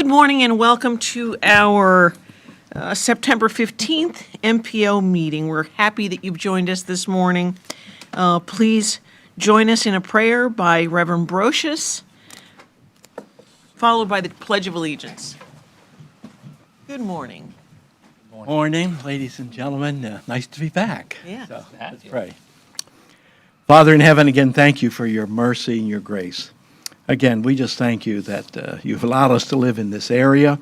Good morning and welcome to our September 15th MPO meeting. We're happy that you've joined us this morning. Please join us in a prayer by Reverend Brocious, followed by the Pledge of Allegiance. Good morning. Morning, ladies and gentlemen. Nice to be back. Yeah. So, let's pray. Father in heaven, again, thank you for your mercy and your grace. Again, we just thank you that you've allowed us to live in this area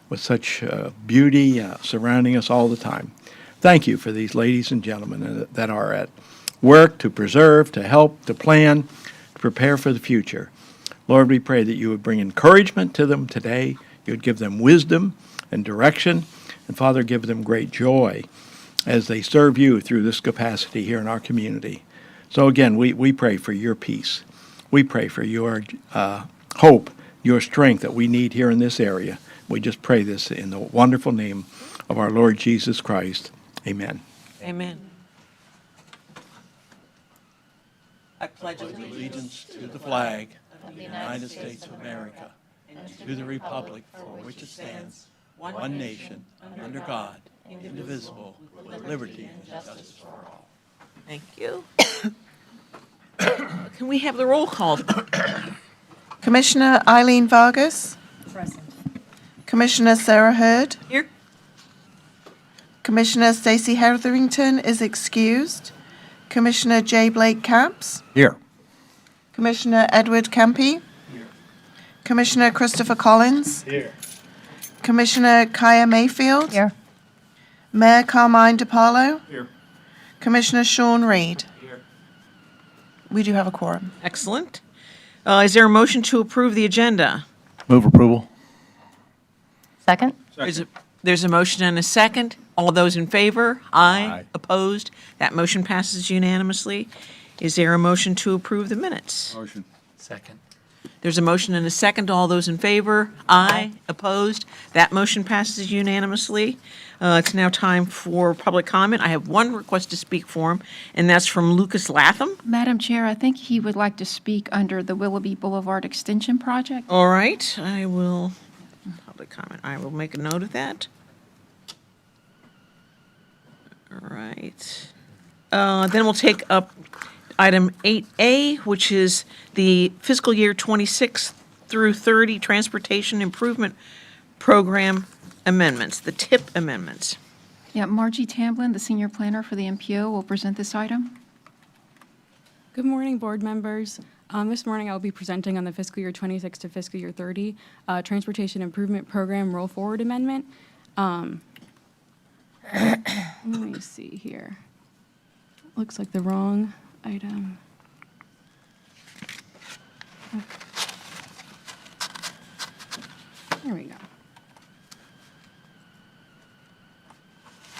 with such beauty surrounding us all the time. Thank you for these ladies and gentlemen that are at work to preserve, to help, to plan, to prepare for the future. Lord, we pray that you would bring encouragement to them today. You would give them wisdom and direction. And Father, give them great joy as they serve you through this capacity here in our community. So again, we pray for your peace. We pray for your hope, your strength that we need here in this area. We just pray this in the wonderful name of our Lord Jesus Christ. Amen. Amen. I pledge Allegiance to the flag of the United States of America and to the republic for which it stands, one nation, under God, indivisible, with liberty and justice for all. Thank you. Can we have the roll call? Commissioner Eileen Vargas. Present. Commissioner Sarah Hurd. Here. Commissioner Stacey Hetherington is excused. Commissioner J. Blake Capps. Here. Commissioner Edward Campy. Here. Commissioner Christopher Collins. Here. Commissioner Kaya Mayfield. Here. Mayor Carmine DiPaolo. Here. Commissioner Sean Reed. Here. We do have a quorum. Excellent. Is there a motion to approve the agenda? Move approval. Second? There's a motion and a second. All those in favor? Aye. Aye. Opposed? That motion passes unanimously. Is there a motion to approve the minutes? Motion. Second. There's a motion and a second. All those in favor? Aye. Opposed? That motion passes unanimously. It's now time for public comment. I have one request to speak for him, and that's from Lucas Latham. Madam Chair, I think he would like to speak under the Willoughby Boulevard Extension Project. All right, I will, public comment, I will make a note of that. All right. Then we'll take up item 8A, which is the fiscal year 26 through 30 Transportation Improvement Program amendments, the TIP amendments. Yeah, Margie Tamblin, the senior planner for the MPO, will present this item. Good morning, board members. This morning I will be presenting on the fiscal year 26 to fiscal year 30 Transportation Improvement Program Roll Forward Amendment. Let me see here. Looks like the wrong item. There we go.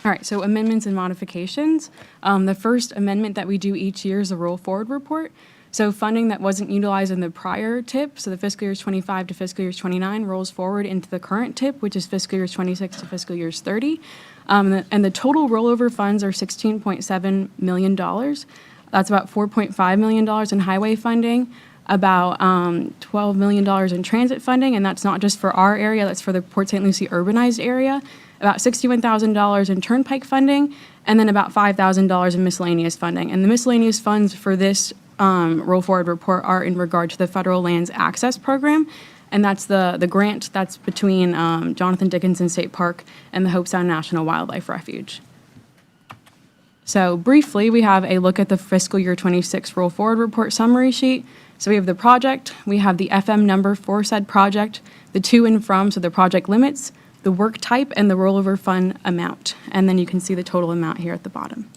All right, so amendments and modifications. The first amendment that we do each year is a roll forward report. So funding that wasn't utilized in the prior TIP, so the fiscal years 25 to fiscal years 29, rolls forward into the current TIP, which is fiscal years 26 to fiscal years 30. And the total rollover funds are $16.7 million. That's about $4.5 million in highway funding, about $12 million in transit funding, and that's not just for our area, that's for the Port St. Lucie urbanized area, about $61,000 in turnpike funding, and then about $5,000 in miscellaneous funding. And the miscellaneous funds for this roll forward report are in regard to the Federal Lands Access Program, and that's the grant that's between Jonathan Dickinson State Park and the Hope Sound National Wildlife Refuge. So briefly, we have a look at the fiscal year 26 roll forward report summary sheet. So we have the project, we have the FM number for said project, the to and from, so the project limits, the work type, and the rollover fund amount. And then you can see the total amount here at the bottom.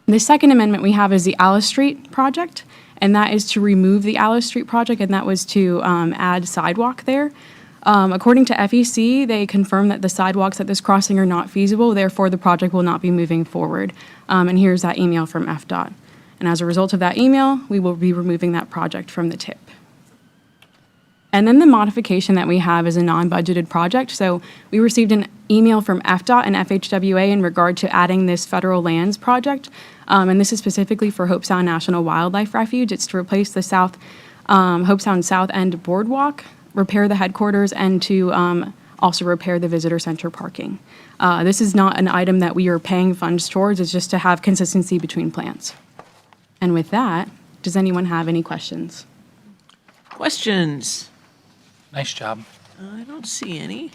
The second amendment we have is the Alice Street project, and that is to remove the Alice Street project, and that was to add sidewalk there. According to FEC, they confirm that the sidewalks at this crossing are not feasible, therefore the project will not be moving forward. And here's that email from FDOT. And as a result of that email, we will be removing that project from the TIP. And then the modification that we have is a non-budgeted project. So we received an email from FDOT and FHWA in regard to adding this federal lands project. And this is specifically for Hope Sound National Wildlife Refuge. It's to replace the Hope Sound South End Boardwalk. repair the headquarters and to also repair the visitor center parking. This is not an item that we are paying funds towards, it's just to have consistency between plans. And with that, does anyone have any questions? Questions? Nice job. I don't see any.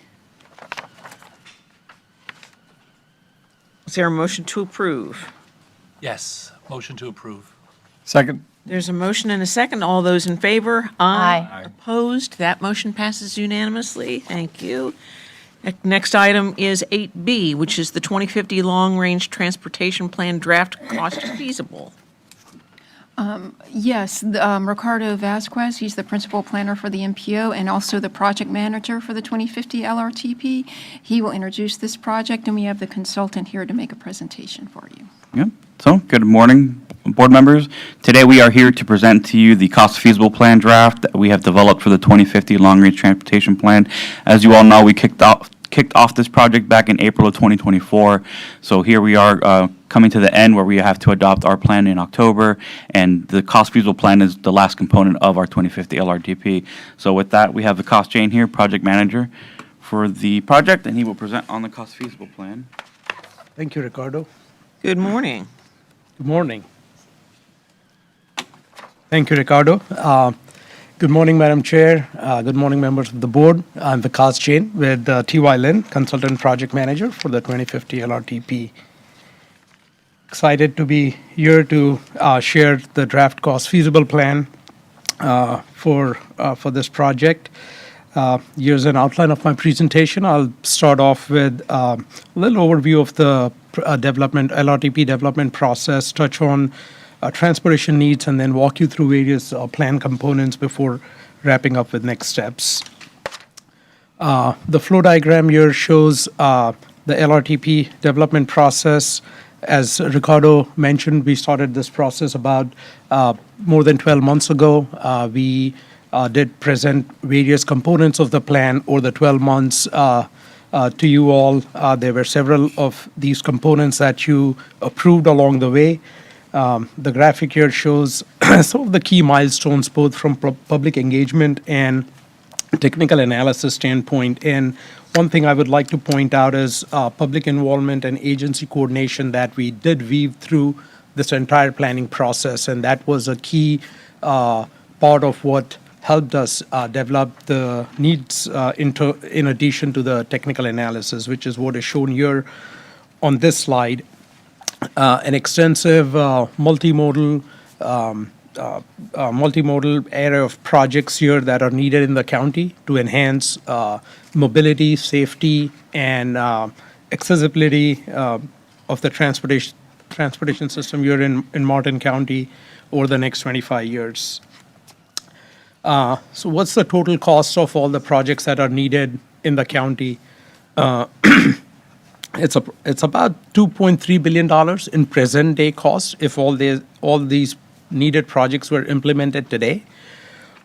Is there a motion to approve? Yes, motion to approve. Second. There's a motion and a second. All those in favor? Aye. Opposed? That motion passes unanimously. Thank you. Next item is 8B, which is the 2050 Long Range Transportation Plan Draft Cost Feasible. Yes, Ricardo Vasquez, he's the principal planner for the MPO and also the project manager for the 2050 LRTP. He will introduce this project, and we have the consultant here to make a presentation for you. Yeah. So, good morning, board members. Today we are here to present to you the cost feasible plan draft that we have developed for the 2050 Long Range Transportation Plan. As you all know, we kicked off this project back in April of 2024. So here we are coming to the end where we have to adopt our plan in October, and the cost feasible plan is the last component of our 2050 LRTP. So with that, we have the cost Jane here, project manager for the project, and he will present on the cost feasible plan. Thank you, Ricardo. Good morning. Good morning. Thank you, Ricardo. Good morning, Madam Chair. Good morning, members of the board. I'm Vikas Jain with T.Y. Lin, Consultant Project Manager for the 2050 LRTP. Excited to be here to share the draft cost feasible plan for this project. Here's an outline of my presentation. I'll start off with a little overview of the LRTP development process, touch on transportation needs, and then walk you through various plan components before wrapping up with next steps. The flow diagram here shows the LRTP development process. As Ricardo mentioned, we started this process about more than 12 months ago. We did present various components of the plan over the 12 months to you all. There were several of these components that you approved along the way. The graphic here shows some of the key milestones, both from public engagement and technical analysis standpoint. And one thing I would like to point out is public involvement and agency coordination that we did weave through this entire planning process. And that was a key part of what helped us develop the needs in addition to the technical analysis, which is what is shown here on this slide. An extensive multimodal area of projects here that are needed in the county to enhance mobility, safety, and accessibility of the transportation system here in Martin County over the next 25 years. So what's the total cost of all the projects that are needed in the county? It's about $2.3 billion in present day cost if all these needed projects were implemented today.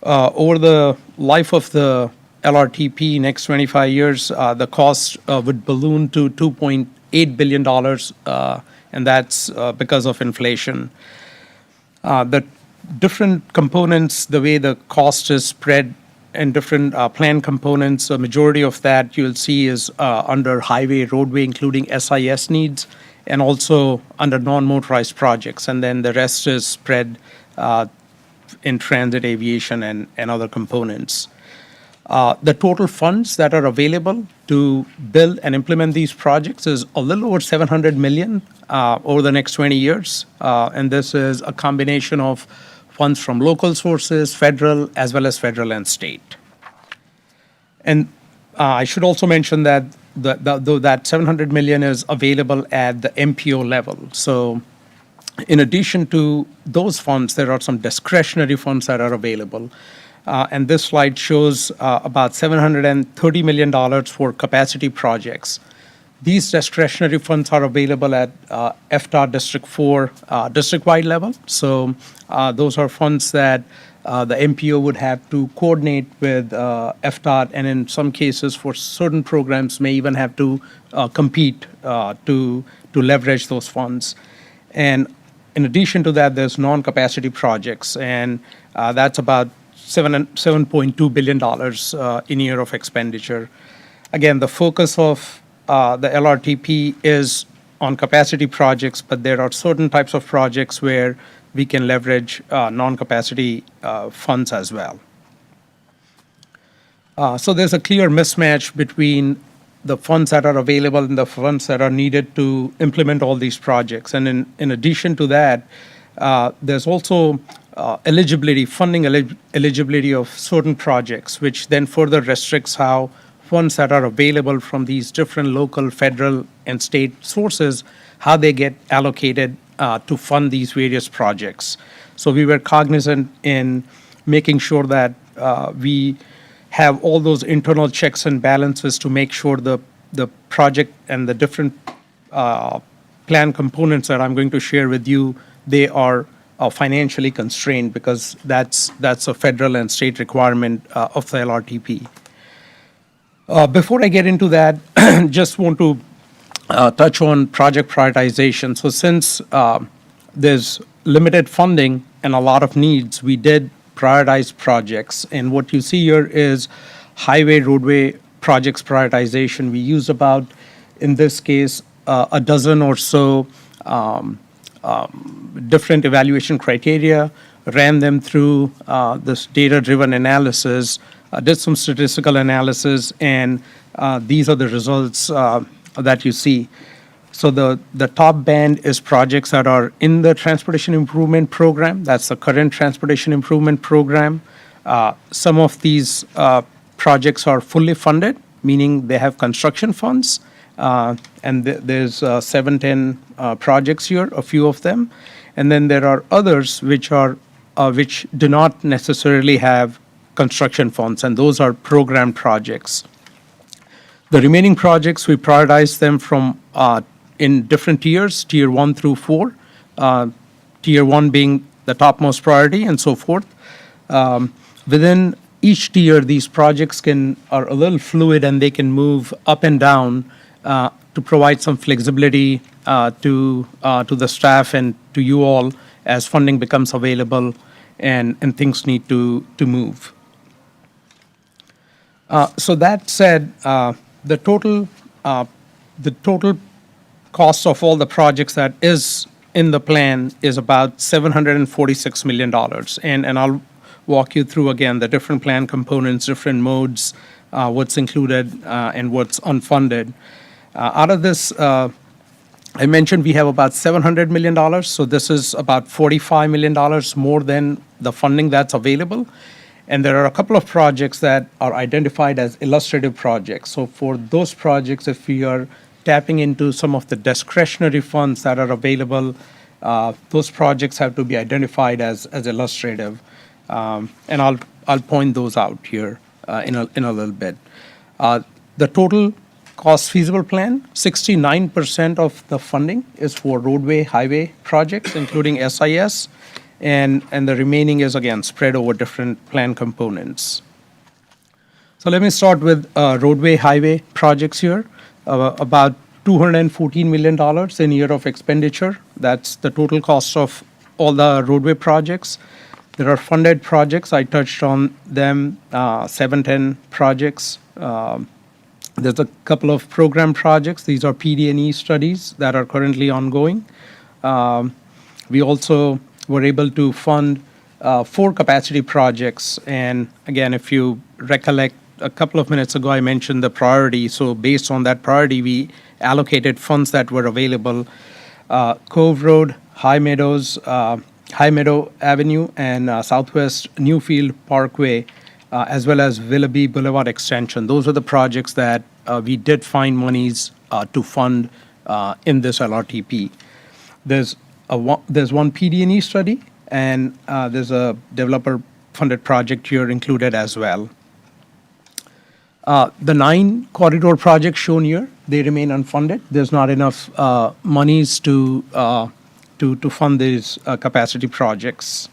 Over the life of the LRTP, next 25 years, the cost would balloon to $2.8 billion, and that's because of inflation. The different components, the way the cost is spread and different plan components, a majority of that you'll see is under highway, roadway, including SIS needs, and also under non-motorized projects. And then the rest is spread in transit, aviation, and other components. The total funds that are available to build and implement these projects is a little over $700 million over the next 20 years. And this is a combination of funds from local sources, federal, as well as federal and state. And I should also mention that though that $700 million is available at the MPO level. So in addition to those funds, there are some discretionary funds that are available. And this slide shows about $730 million for capacity projects. These discretionary funds are available at FDOT District 4 district-wide level. So those are funds that the MPO would have to coordinate with FDOT, and in some cases for certain programs may even have to compete to leverage those funds. And in addition to that, there's non-capacity projects, and that's about $7.2 billion in year of expenditure. Again, the focus of the LRTP is on capacity projects, but there are certain types of projects where we can leverage non-capacity funds as well. So there's a clear mismatch between the funds that are available and the funds that are needed to implement all these projects. And in addition to that, there's also funding eligibility of certain projects, which then further restricts how funds that are available from these different local, federal, and state sources, how they get allocated to fund these various projects. So we were cognizant in making sure that we have all those internal checks and balances to make sure the project and the different plan components that I'm going to share with you, they are financially constrained, because that's a federal and state requirement of the LRTP. Before I get into that, just want to touch on project prioritization. So since there's limited funding and a lot of needs, we did prioritize projects. And what you see here is highway, roadway projects prioritization. We used about, in this case, a dozen or so different evaluation criteria, ran them through this data-driven analysis, did some statistical analysis, and these are the results that you see. So the top band is projects that are in the Transportation Improvement Program. That's the current Transportation Improvement Program. Some of these projects are fully funded, meaning they have construction funds. And there's 7-10 projects here, a few of them. And then there are others which do not necessarily have construction funds, and those are program projects. The remaining projects, we prioritize them from in different tiers, tier 1 through 4, tier 1 being the topmost priority, and so forth. Within each tier, these projects are a little fluid, and they can move up and down to provide some flexibility to the staff and to you all as funding becomes available and things need to move. So that said, the total cost of all the projects that is in the plan is about $746 million. And I'll walk you through again the different plan components, different modes, what's included and what's unfunded. Out of this, I mentioned we have about $700 million, so this is about $45 million more than the funding that's available. And there are a couple of projects that are identified as illustrative projects. So for those projects, if we are tapping into some of the discretionary funds that are available, those projects have to be identified as illustrative. And I'll point those out here in a little bit. The total cost feasible plan, 69% of the funding is for roadway, highway projects, including SIS, and the remaining is, again, spread over different plan components. So let me start with roadway, highway projects here. About $214 million in year of expenditure. That's the total cost of all the roadway projects. There are funded projects. I touched on them, 7-10 projects. There's a couple of program projects. These are PD&E studies that are currently ongoing. We also were able to fund 4 capacity projects. And again, if you recollect, a couple of minutes ago, I mentioned the priority. So based on that priority, we allocated funds that were available. Cove Road, High Meadow Avenue, and Southwest Newfield Parkway, as well as Willoughby Boulevard Extension. Those are the projects that we did find monies to fund in this LRTP. There's one PD&E study, and there's a developer-funded project here included as well. The 9 corridor projects shown here, they remain unfunded. There's not enough monies to fund these capacity projects.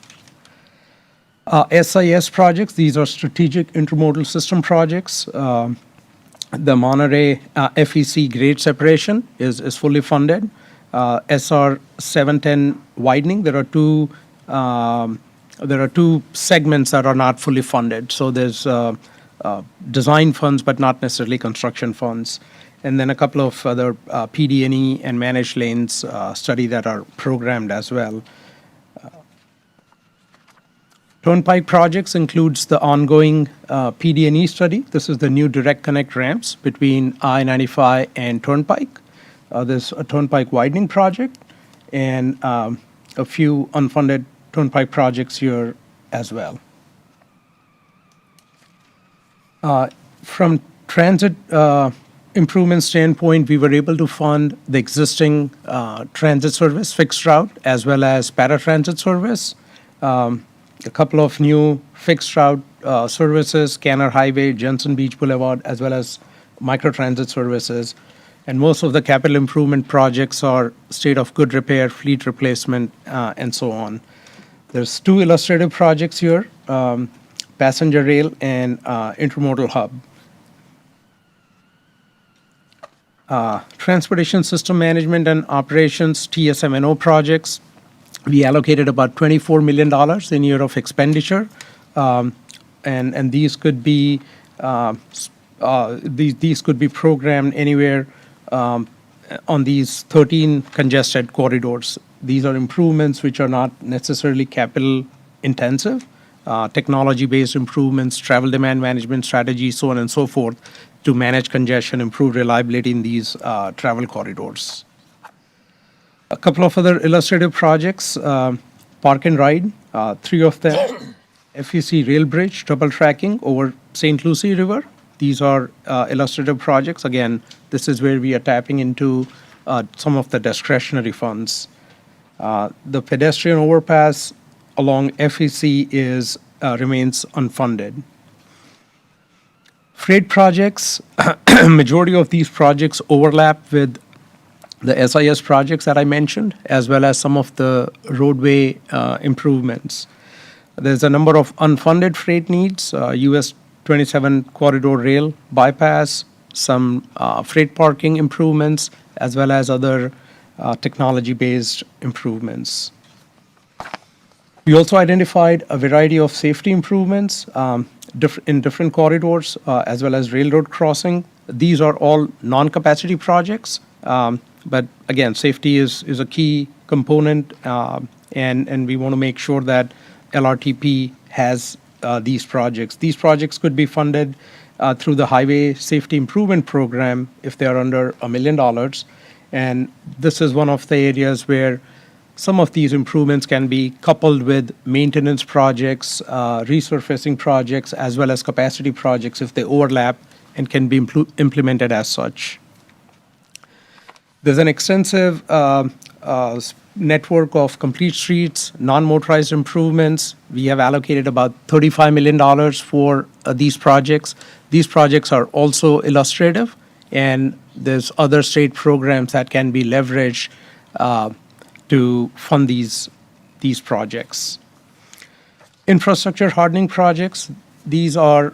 SIS projects, these are strategic intermodal system projects. The Monterey FEC grade separation is fully funded. SR 710 widening, there are 2 there are two segments that are not fully funded. So there's design funds, but not necessarily construction funds. And then a couple of other PD&E and managed lanes study that are programmed as well. Turnpike projects includes the ongoing PD&E study. This is the new direct connect ramps between I-95 and Turnpike. There's a Turnpike widening project and a few unfunded Turnpike projects here as well. From transit improvement standpoint, we were able to fund the existing transit service, fixed route, as well as paratransit service. A couple of new fixed route services, Canner Highway, Jensen Beach Boulevard, as well as microtransit services. And most of the capital improvement projects are state of good repair, fleet replacement, and so on. There's two illustrative projects here, passenger rail and intermodal hub. Transportation System Management and Operations, TSM&O projects. We allocated about $24 million in year of expenditure, and these could be these could be programmed anywhere on these 13 congested corridors. These are improvements which are not necessarily capital intensive, technology-based improvements, travel demand management strategies, so on and so forth, to manage congestion, improve reliability in these travel corridors. A couple of other illustrative projects, Park and Ride, three of them, FEC Rail Bridge, double tracking over St. Lucie River. These are illustrative projects. Again, this is where we are tapping into some of the discretionary funds. The pedestrian overpass along FEC remains unfunded. Freight projects, majority of these projects overlap with the SIS projects that I mentioned, as well as some of the roadway improvements. There's a number of unfunded freight needs, US 27 corridor rail bypass, some freight parking improvements, as well as other technology-based improvements. We also identified a variety of safety improvements in different corridors, as well as railroad crossing. These are all non-capacity projects. But again, safety is a key component, and we want to make sure that LRTP has these projects. These projects could be funded through the Highway Safety Improvement Program if they are under $1 million. And this is one of the areas where some of these improvements can be coupled with maintenance projects, resurfacing projects, as well as capacity projects if they overlap and can be implemented as such. There's an extensive network of complete streets, non-motorized improvements. We have allocated about $35 million for these projects. These projects are also illustrative, and there's other state programs that can be leveraged to fund these projects. Infrastructure hardening projects, these are,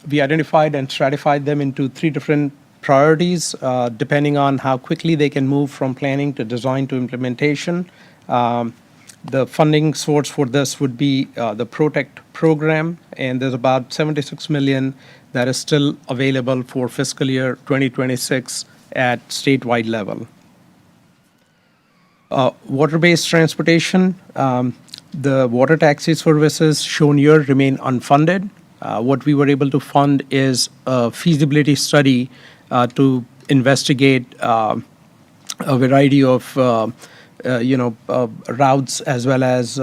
we identified and stratified them into three different priorities, depending on how quickly they can move from planning to design to implementation. The funding source for this would be the Protect program, and there's about $76 million that is still available for fiscal year 2026 at statewide level. Water-based transportation, the water taxi services shown here remain unfunded. What we were able to fund is a feasibility study to investigate a variety of routes as well as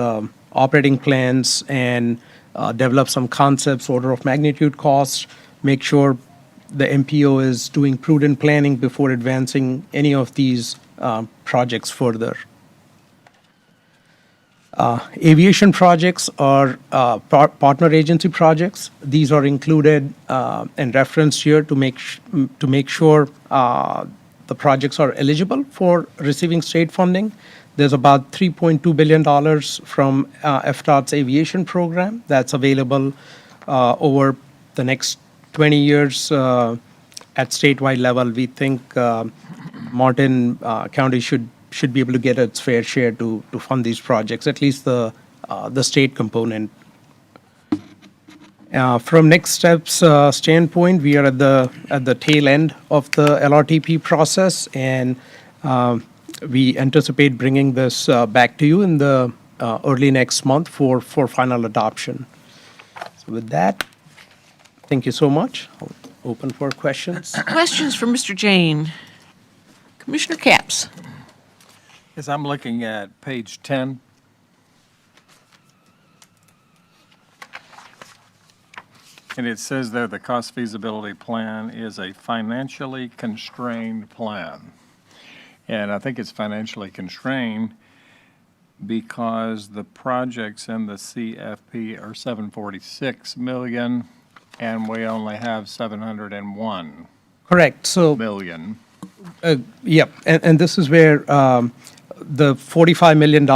operating plans, and develop some concepts, order of magnitude costs, make sure the MPO is doing prudent planning before advancing any of these projects further. Aviation projects are partner agency projects. These are included and referenced here to make sure the projects are eligible for receiving state funding. There's about $3.2 billion from FDOT's aviation program that's available over the next 20 years at statewide level. We think Martin County should be able to get its fair share to fund these projects, at least the the state component. From next steps standpoint, we are at the tail end of the LRTP process, and we anticipate bringing this back to you in the early next month for final adoption. So with that, thank you so much. I'll open for questions. Questions for Mr. Jane? Commissioner Capps? Yes, I'm looking at page 10. And it says there the cost feasibility plan is a financially constrained plan. And I think it's financially constrained because the projects in the CFP are 746 million and we only have 701 Correct. So million. Yep, and this is where the $45 million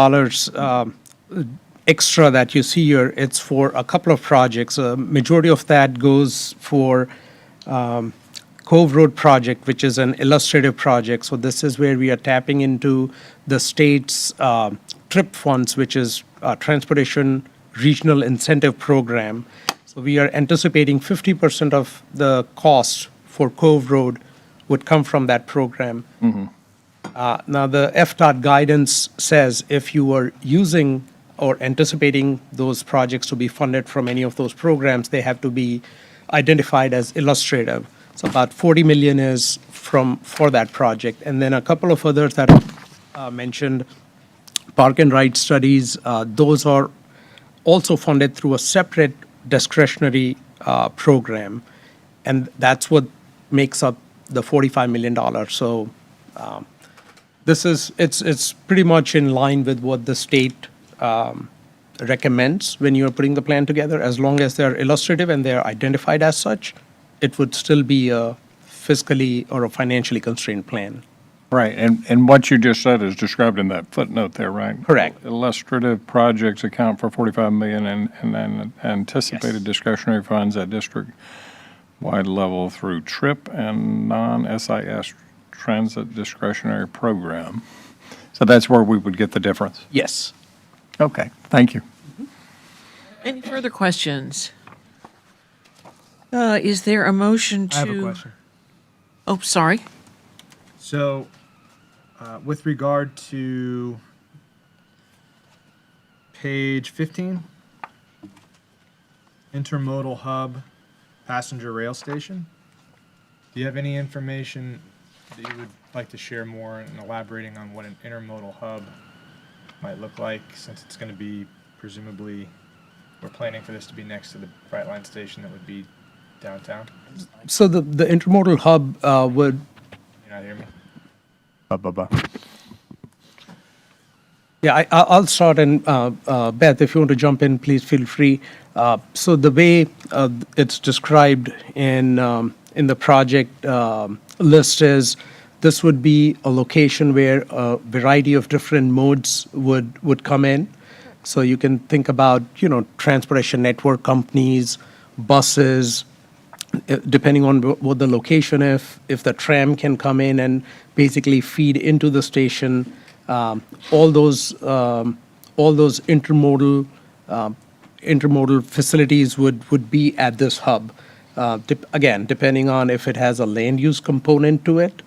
extra that you see here, it's for a couple of projects. Majority of that goes for Cove Road project, which is an illustrative project. So this is where we are tapping into the state's TRIP funds, which is Transportation Regional Incentive Program. So we are anticipating 50% of the cost for Cove Road would come from that program. Now, the FDOT guidance says if you are using or anticipating those projects to be funded from any of those programs, they have to be identified as illustrative. So about 40 million is for that project. And then a couple of others that I mentioned, park and ride studies, those are also funded through a separate discretionary program. And that's what makes up the $45 million. So it's pretty much in line with what the state recommends when you're putting the plan together. As long as they're illustrative and they're identified as such, it would still be a fiscally or a financially constrained plan. Right, and what you just said is described in that footnote there, right? Correct. Illustrative projects account for 45 million and then anticipated Yes. discretionary funds at district-wide level through TRIP and non-SIS transit discretionary program. So that's where we would get the difference. Yes. Okay, thank you. Any further questions? Is there a motion to? I have a question. Oh, sorry. So, with regard to page 15, intermodal hub, passenger rail station, do you have any information that you would like to share more in elaborating on what an intermodal hub might look like, since it's going to be presumably, we're planning for this to be next to the Brightline station that would be downtown? So the intermodal hub would, You not hear me? yeah, I'll start, and Beth, if you want to jump in, please feel free. So the way it's described in the project list is this would be a location where a variety of different modes would come in. So you can think about, transportation network companies, buses, depending on what the location is, if the tram can come in and basically feed into the station, all those intermodal facilities would be at this hub. Again, depending on if it has a land use component to it,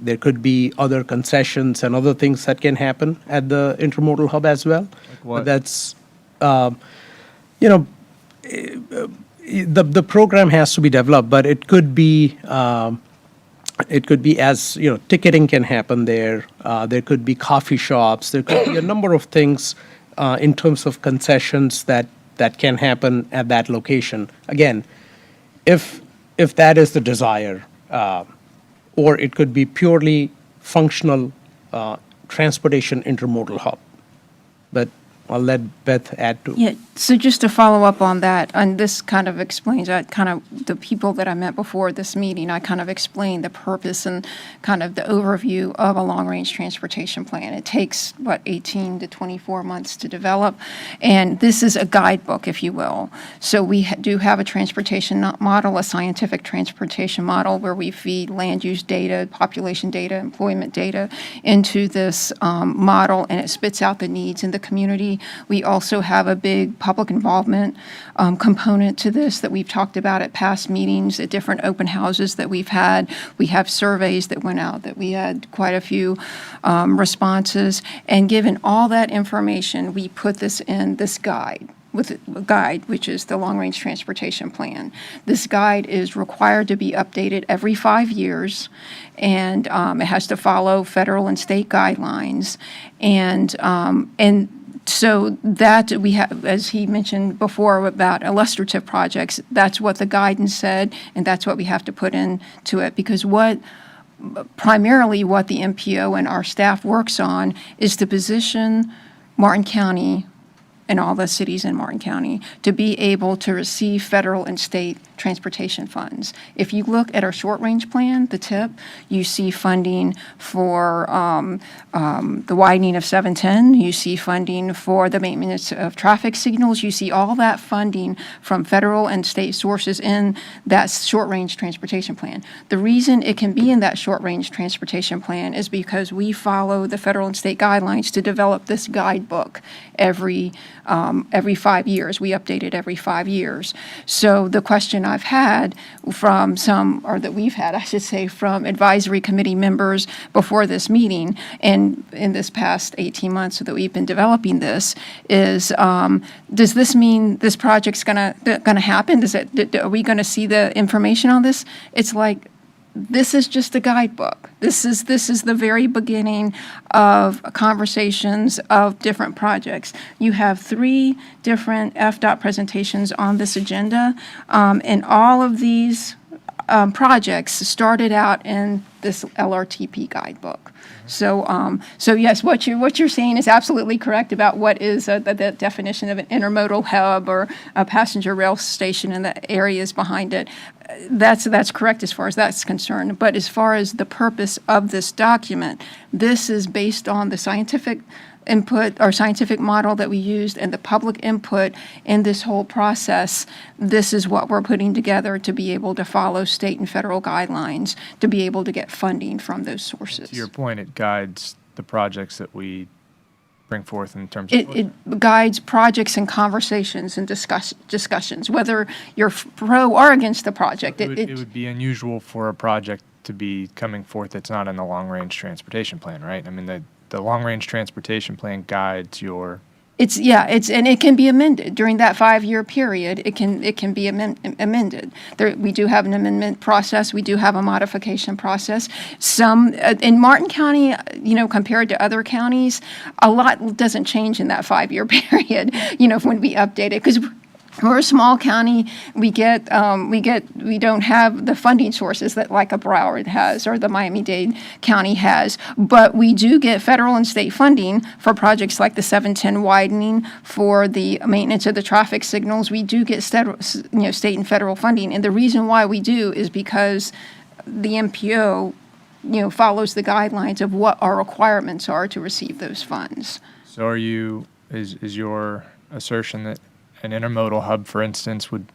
there could be other concessions and other things that can happen at the intermodal hub as well. what? But that's, the program has to be developed, but it could be as, ticketing can happen there. There could be coffee shops. There could be a number of things in terms of concessions that can happen at that location. Again, if that is the desire, or it could be purely functional transportation intermodal hub. But I'll let Beth add to. Yeah, so just to follow up on that, and this kind of explains that, kind of the people that I met before this meeting, I kind of explained the purpose and kind of the overview of a long-range transportation plan. It takes, 18 to 24 months to develop, and this is a guidebook, if you will. So we do have a transportation model, a scientific transportation model, where we feed land use data, population data, employment data into this model, and it spits out the needs in the community. We also have a big public involvement component to this that we've talked about at past meetings, at different open houses that we've had. We have surveys that went out that we had quite a few responses. And given all that information, we put this in this guide, which is the long-range transportation plan. This guide is required to be updated every 5 years, and it has to follow federal and state guidelines. And so that we have, as he mentioned before about illustrative projects, that's what the guidance said, and that's what we have to put into it. Because primarily what the MPO and our staff works on is to position Martin County and all the cities in Martin County to be able to receive federal and state transportation funds. If you look at our short-range plan, the TIP, you see funding for the widening of 710, you see funding for the maintenance of traffic signals, you see all that funding from federal and state sources in that short-range transportation plan. The reason it can be in that short-range transportation plan is because we follow the federal and state guidelines to develop this guidebook every 5 years. We update it every 5 years. So the question I've had from that we've had, I should say, from advisory committee members before this meeting and in this past 18 months that we've been developing this is, does this mean this project's gonna happen? Are we gonna see the information on this? It's like, this is just a guidebook. This is the very beginning of conversations of different projects. You have 3 different FDOT presentations on this agenda, and all of these projects started out in this LRTP guidebook. So yes, what you're saying is absolutely correct about what is the definition of an intermodal hub or a passenger rail station and the areas behind it. That's correct as far as that's concerned. But as far as the purpose of this document, this is based on the scientific input or scientific model that we used and the public input in this whole process. This is what we're putting together to be able to follow state and federal guidelines to be able to get funding from those sources. To your point, it guides the projects that we bring forth in terms of. It guides projects and conversations and discussions, whether you're pro or against the project. It would be unusual for a project to be coming forth that's not in the long-range transportation plan, right? I mean, the long-range transportation plan guides your. And it can be amended during that 5-year period. It can be amended. We do have an amendment process. We do have a modification process. Some in Martin County, compared to other counties, a lot doesn't change in that 5-year period. When we update it, because we're a small county, we don't have the funding sources that like a Broward has or the Miami-Dade County has, but we do get federal and state funding for projects like the 710 widening, for the maintenance of the traffic signals. We do get state and federal funding, and the reason why we do is because the MPO, follows the guidelines of what our requirements are to receive those funds. So is your assertion that an intermodal hub, for instance, would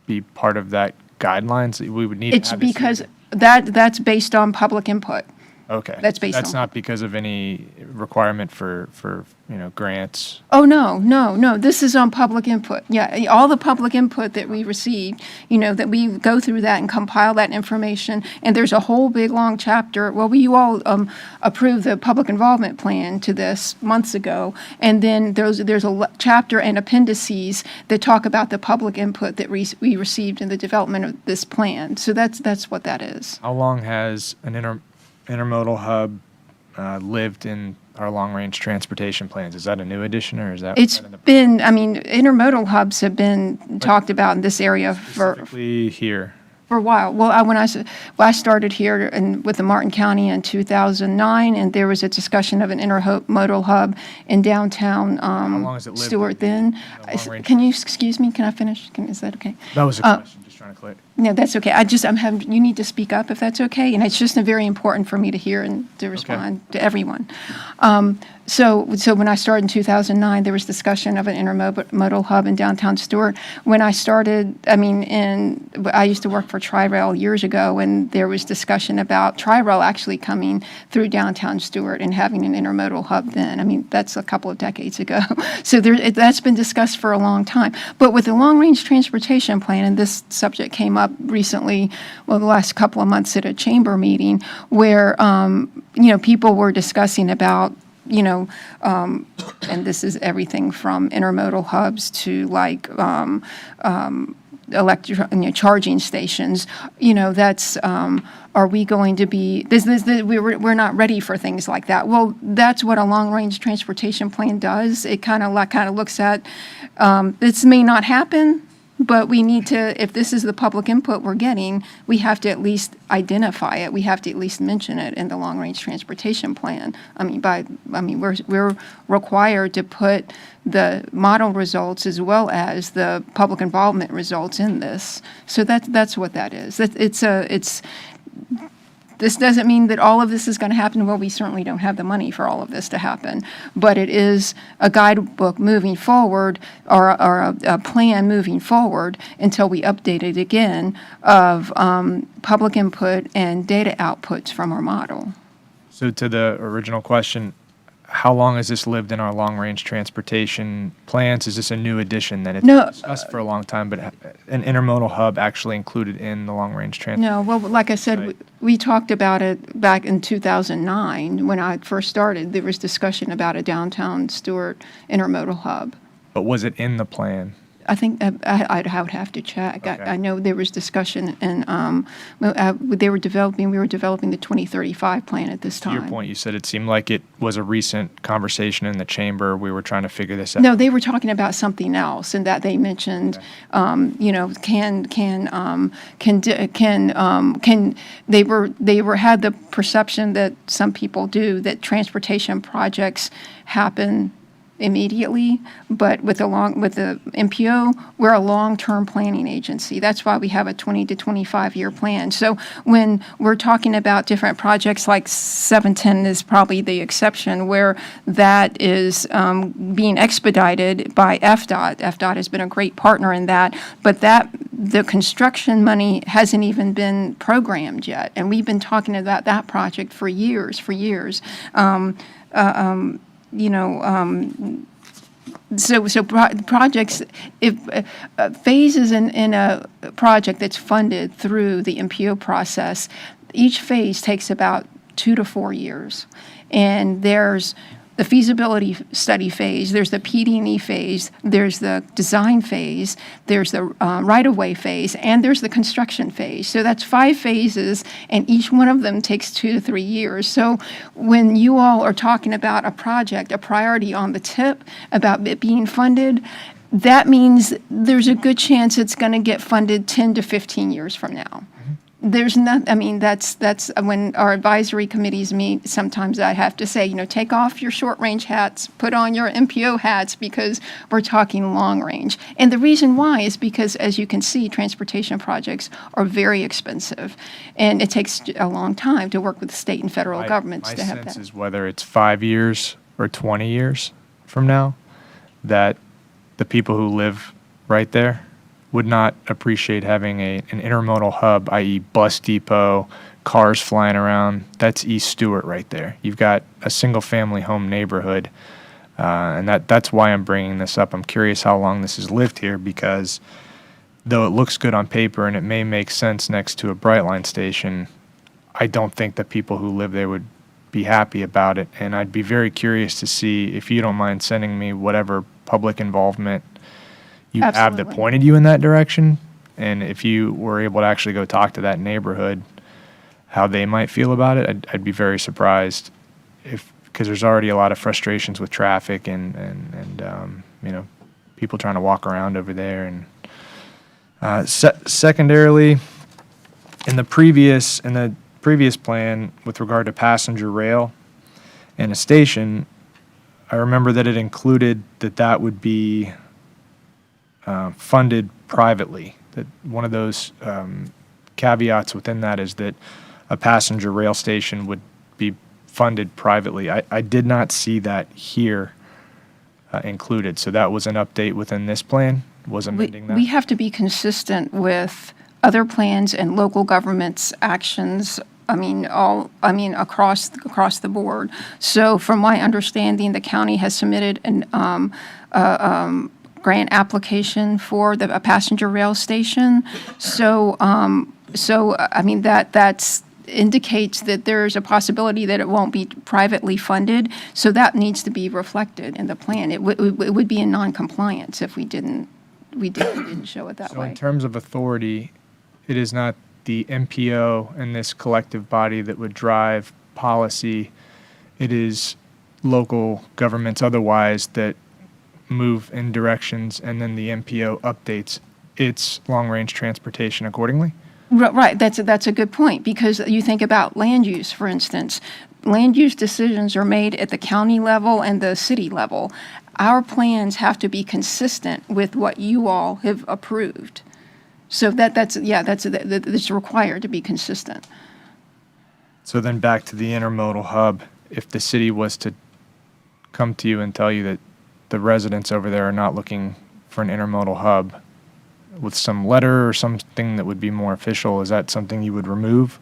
be part of that guidelines? We would need to have. It's because that's based on public input. Okay. That's based That's on. not because of any requirement for grants. Oh, no. This is on public input. Yeah, all the public input that we receive, that we go through that and compile that information. And there's a whole big long chapter. Well, you all approved the public involvement plan to this months ago. And then there's a chapter and appendices that talk about the public input that we received in the development of this plan. So that's what that is. How long has an intermodal hub lived in our long-range transportation plans? Is that a new addition, or is that? Intermodal hubs have been talked about in this area for. Specifically here. For a while. Well, I started here with the Martin County in 2009, and there was a discussion of an intermodal hub in downtown long has it lived Stewart then. the long-range- Can you, excuse me, can I finish? Is that okay? That was a question, just trying to clear. No, that's okay. You need to speak up if that's okay, and it's just very important for me to hear and to respond to everyone. So when I started in 2009, there was discussion of an intermodal hub in downtown Stewart. When I started, I used to work for Tri-Rail years ago, and there was discussion about Tri-Rail actually coming through downtown Stewart and having an intermodal hub then. That's a couple of decades ago. So that's been discussed for a long time. But with the long-range transportation plan, and this subject came up recently, the last couple of months at a chamber meeting, where, people were discussing about, and this is everything from intermodal hubs to like electric charging stations. That's are we going to be? We're not ready for things like that. Well, that's what a long-range transportation plan does. It kind of looks at this may not happen. But we need to, if this is the public input we're getting, we have to at least identify it. We have to at least mention it in the long-range transportation plan. We're required to put the model results as well as the public involvement results in this. So that's what that is. This doesn't mean that all of this is going to happen. Well, we certainly don't have the money for all of this to happen. But it is a guidebook moving forward or a plan moving forward until we update it again of public input and data outputs from our model. So to the original question, how long has this lived in our long-range transportation plans? Is this a new addition that it's been discussed for a long time, but an intermodal hub actually included in the long-range transportation? No, well, like I said, Right. we talked about it back in 2009 when I first started. There was discussion about a downtown Stewart intermodal hub. But was it in the plan? I think I would have to check. Okay. I know there was discussion, and we were developing the 2035 plan at this To time. your point, you said it seemed like it was a recent conversation in the chamber. We were trying to figure this out. No, they were talking about something else, and that they mentioned, they had the perception that some people do that transportation projects happen immediately, but with the MPO, we're a long-term planning agency. That's why we have a 20 to 25-year plan. So when we're talking about different projects, like 710 is probably the exception, where that is being expedited by FDOT. FDOT has been a great partner in that, but the construction money hasn't even been programmed yet, and we've been talking about that project for years. Projects, if phases in a project that's funded through the MPO process, each phase takes about 2 to 4 years. And there's the feasibility study phase, there's the PD&E phase, there's the design phase, there's the right-of-way phase, and there's the construction phase. So that's 5 phases, and each one of them takes 2 to 3 years. So when you all are talking about a project, a priority on the tip, about it being funded, that means there's a good chance it's going to get funded 10 to 15 years from now. There's not, that's when our advisory committees meet, sometimes I have to say, take off your short-range hats, put on your MPO hats, because we're talking long-range. And the reason why is because, as you can see, transportation projects are very expensive, and it takes a long time to work with the state and federal governments to have My sense that. is whether it's 5 years or 20 years from now, that the people who live right there would not appreciate having an intermodal hub, i.e. bus depot, cars flying around. That's East Stewart right there. You've got a single-family home neighborhood, and that's why I'm bringing this up. I'm curious how long this has lived here, because though it looks good on paper and it may make sense next to a Brightline station, I don't think that people who live there would be happy about it. And I'd be very curious to see, if you don't mind sending me whatever public involvement you have that Absolutely. pointed you in that direction, and if you were able to actually go talk to that neighborhood, how they might feel about it, I'd be very surprised, because there's already a lot of frustrations with traffic and people trying to walk around over there. And secondarily, in the previous plan with regard to passenger rail and a station, I remember that it included that would be funded privately. That one of those caveats within that is that a passenger rail station would be funded privately. I did not see that here included, so that was an update within this plan, was amending that? We have to be consistent with other plans and local governments' actions, across the board. So from my understanding, the county has submitted an grant application for a passenger rail station. So, that's indicates that there's a possibility that it won't be privately funded. So that needs to be reflected in the plan. It would be in non-compliance if we didn't show it that So way. in terms of authority, it is not the MPO and this collective body that would drive policy. It is local governments otherwise that move in directions, and then the MPO updates its long-range transportation accordingly? Right, that's a good point, because you think about land use, for instance. Land use decisions are made at the county level and the city level. Our plans have to be consistent with what you all have approved. So that's required to be consistent. So then back to the intermodal hub, if the city was to come to you and tell you that the residents over there are not looking for an intermodal hub with some letter or something that would be more official, is that something you would remove?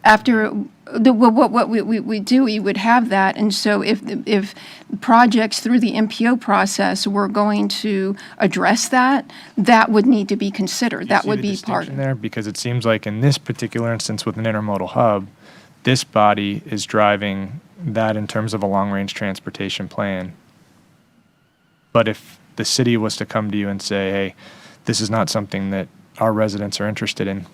After what we do, we would have that, and so if projects through the MPO process were going to address that, that would need to be considered. That would be part of it. There, because it seems like in this particular instance with an intermodal hub, this body is driving that in terms of a long-range transportation plan. But if the city was to come to you and say, hey, this is not something that our residents are interested in,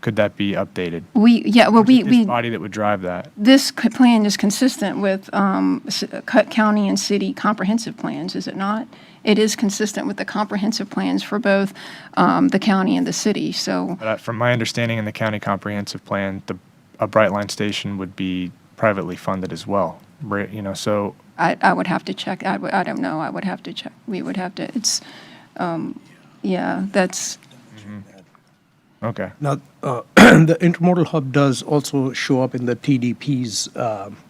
could that be updated? This body that would drive that. This plan is consistent with county and city comprehensive plans, is it not? It is consistent with the comprehensive plans for both the county and the city, so. But from my understanding in the county comprehensive plan, a Brightline station would be privately funded as well, right? So. I would have to check. I don't know. I would have to check. We would have to, that's. Okay. Now, the intermodal hub does also show up in the TDPs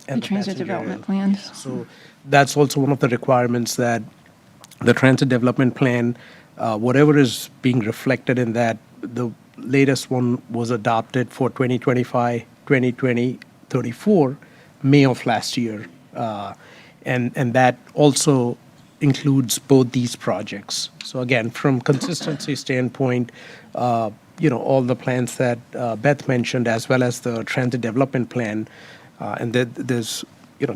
and The transit passenger development rail. plans. So that's also one of the requirements that the transit development plan, whatever is being reflected in that, the latest one was adopted for 2025, 2034, May of last year. And that also includes both these projects. So again, from consistency standpoint, all the plans that Beth mentioned, as well as the transit development plan, and there's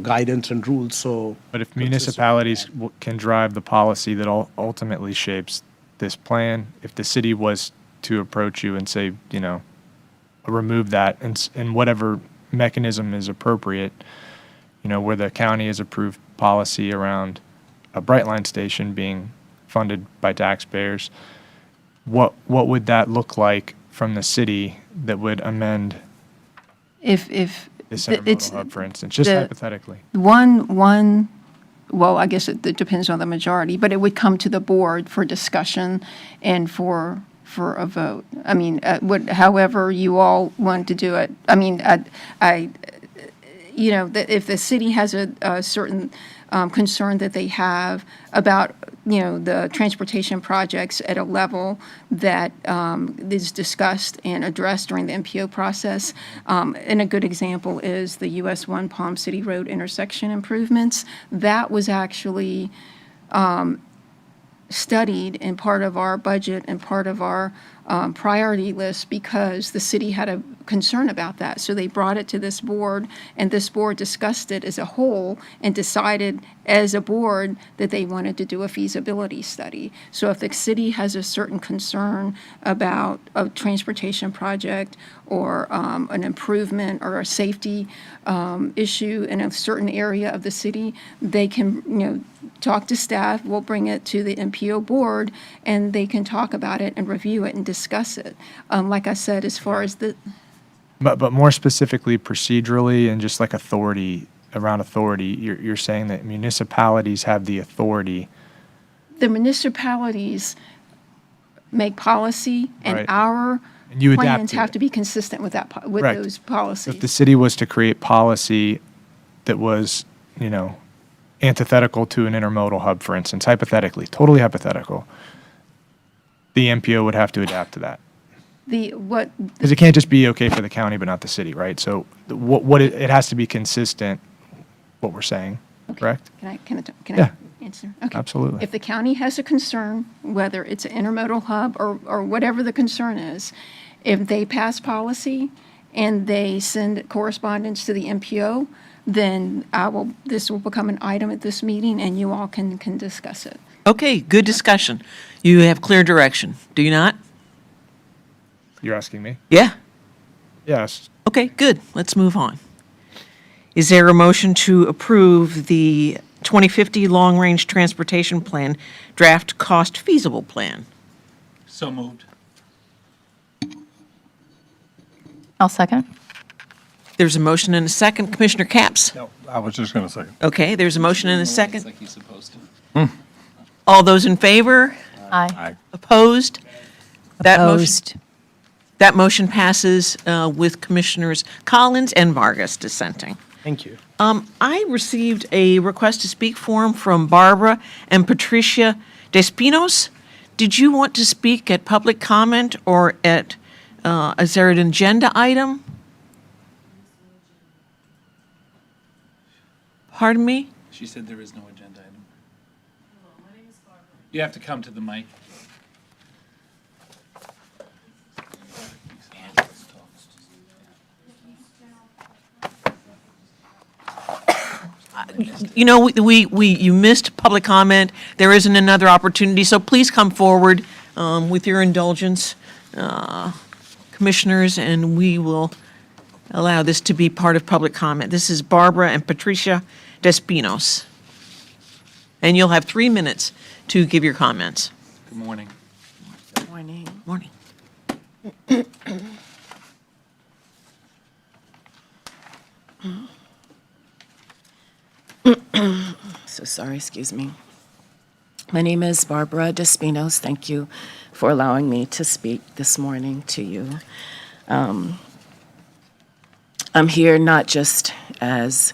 guidance and rules. So, but if municipalities can drive the policy that ultimately shapes this plan, if the city was to approach you and say, remove that and whatever mechanism is appropriate, where the county has approved policy around a Brightline station being funded by taxpayers, what would that look like from the city that would amend If this it's intermodal hub, for instance, just hypothetically? Well, I guess it depends on the majority, but it would come to the board for discussion and for a vote. I mean, however you all want to do it. I mean, if the city has a certain concern that they have about, the transportation projects at a level that is discussed and addressed during the MPO process. And a good example is the US 1 Palm City Road intersection improvements. That was actually studied in part of our budget and part of our priority list because the city had a concern about that. So they brought it to this board, and this board discussed it as a whole and decided as a board that they wanted to do a feasibility study. So if the city has a certain concern about a transportation project or an improvement or a safety issue in a certain area of the city, they can, talk to staff, we'll bring it to the MPO board, and they can talk about it and review it and discuss it. Like I said, as far as the, But more specifically procedurally and just like authority, around authority, you're saying that municipalities have the authority. the municipalities make policy, and Right. our And you adapt plans to have it. to be consistent with that, with Correct. those So if policies. the city was to create policy that was, antithetical to an intermodal hub, for instance, hypothetically, totally hypothetical, the MPO would have to adapt to that. What, Because it can't just be okay for the county, but not the city, right? So it has to be consistent, what we're saying, correct? can Yeah. I answer? Okay. Absolutely. If the county has a concern, whether it's an intermodal hub or whatever the concern is, if they pass policy and they send correspondence to the MPO, then this will become an item at this meeting and you all can discuss it. Okay, good discussion. You have clear direction, do you not? You're asking me? Yeah? Yes. Okay, good. Let's move on. Is there a motion to approve the 2050 Long Range Transportation Plan Draft Cost Feasible Plan? So moved. I'll second. There's a motion and a second. Commissioner Capps? No, I was just going to say. Okay, there's a motion and a second. Like he's supposed to. All those in favor? Aye. Opposed? Opposed. That motion passes with Commissioners Collins and Vargas dissenting. Thank you. I received a request to speak form from Barbara and Patricia Despinos. Did you want to speak at public comment or is there an agenda item? Pardon me? She said there is no agenda item. You have to come to the mic. You missed public comment. There isn't another opportunity, so please come forward with your indulgence, commissioners, and we will allow this to be part of public comment. This is Barbara and Patricia Despinos. And you'll have 3 minutes to give your comments. Good morning. Morning. So sorry, excuse me. My name is Barbara Despinos. Thank you for allowing me to speak this morning to you. I'm here not just as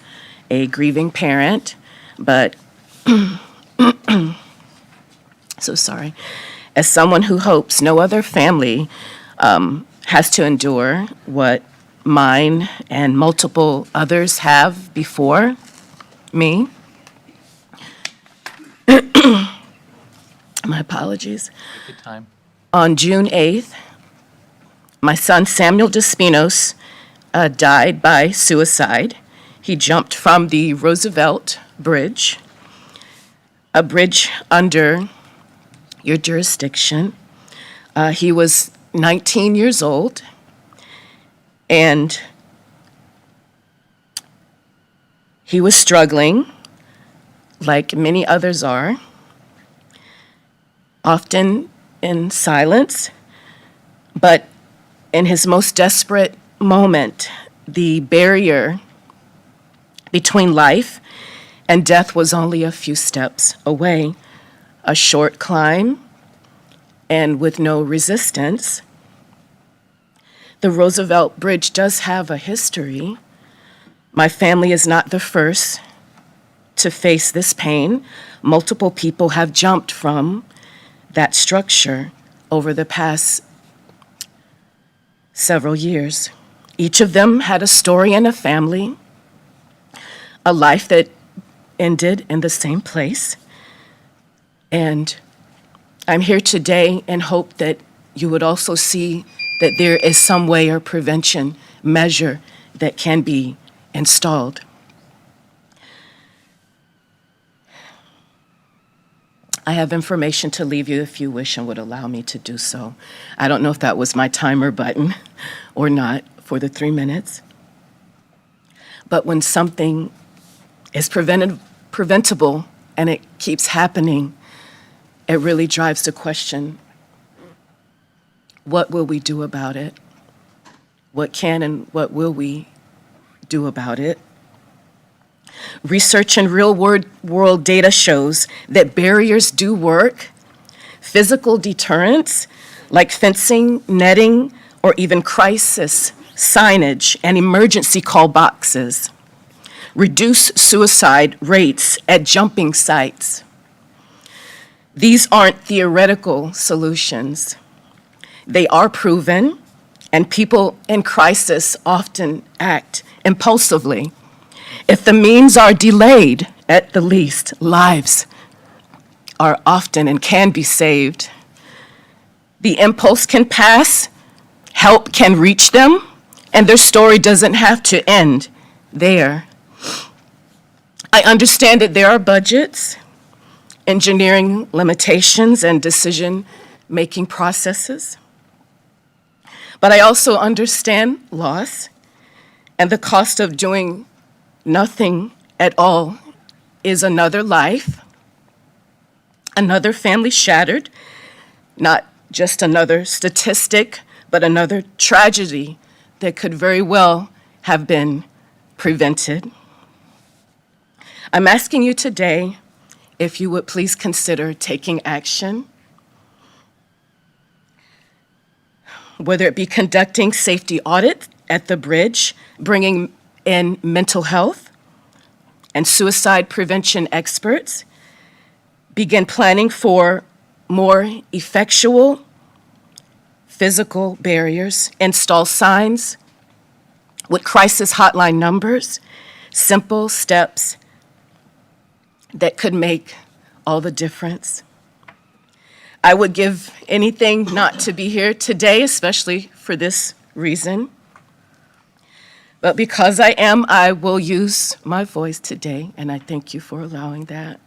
a grieving parent, but so sorry, as someone who hopes no other family has to endure what mine and multiple others have before me. My apologies. Good time. On June 8th, my son Samuel Despinos died by suicide. He jumped from the Roosevelt Bridge, a bridge under your jurisdiction. He was 19 years old, and he was struggling, like many others are, often in silence, but in his most desperate moment, the barrier between life and death was only a few steps away, a short climb, and with no resistance. The Roosevelt Bridge does have a history. My family is not the first to face this pain. Multiple people have jumped from that structure over the past several years. Each of them had a story and a family, a life that ended in the same place. And I'm here today in hope that you would also see that there is some way or prevention measure that can be installed. I have information to leave you if you wish and would allow me to do so. I don't know if that was my timer button or not for the 3 minutes. But when something is preventable and it keeps happening, it really drives the question, what will we do about it? What can and what will we do about it? Research and real-world data shows that barriers do work. Physical deterrents, like fencing, netting, or even crisis signage and emergency call boxes, reduce suicide rates at jumping sites. These aren't theoretical solutions. They are proven, and people in crisis often act impulsively. If the means are delayed, at the least, lives are often and can be saved. The impulse can pass, help can reach them, and their story doesn't have to end there. I understand that there are budgets, engineering limitations, and decision-making processes. But I also understand loss and the cost of doing nothing at all is another life, another family shattered, not just another statistic, but another tragedy that could very well have been prevented. I'm asking you today if you would please consider taking action, whether it be conducting safety audits at the bridge, bringing in mental health and suicide prevention experts, begin planning for more effectual physical barriers, install signs with crisis hotline numbers, simple steps that could make all the difference. I would give anything not to be here today, especially for this reason. But because I am, I will use my voice today, and I thank you for allowing that.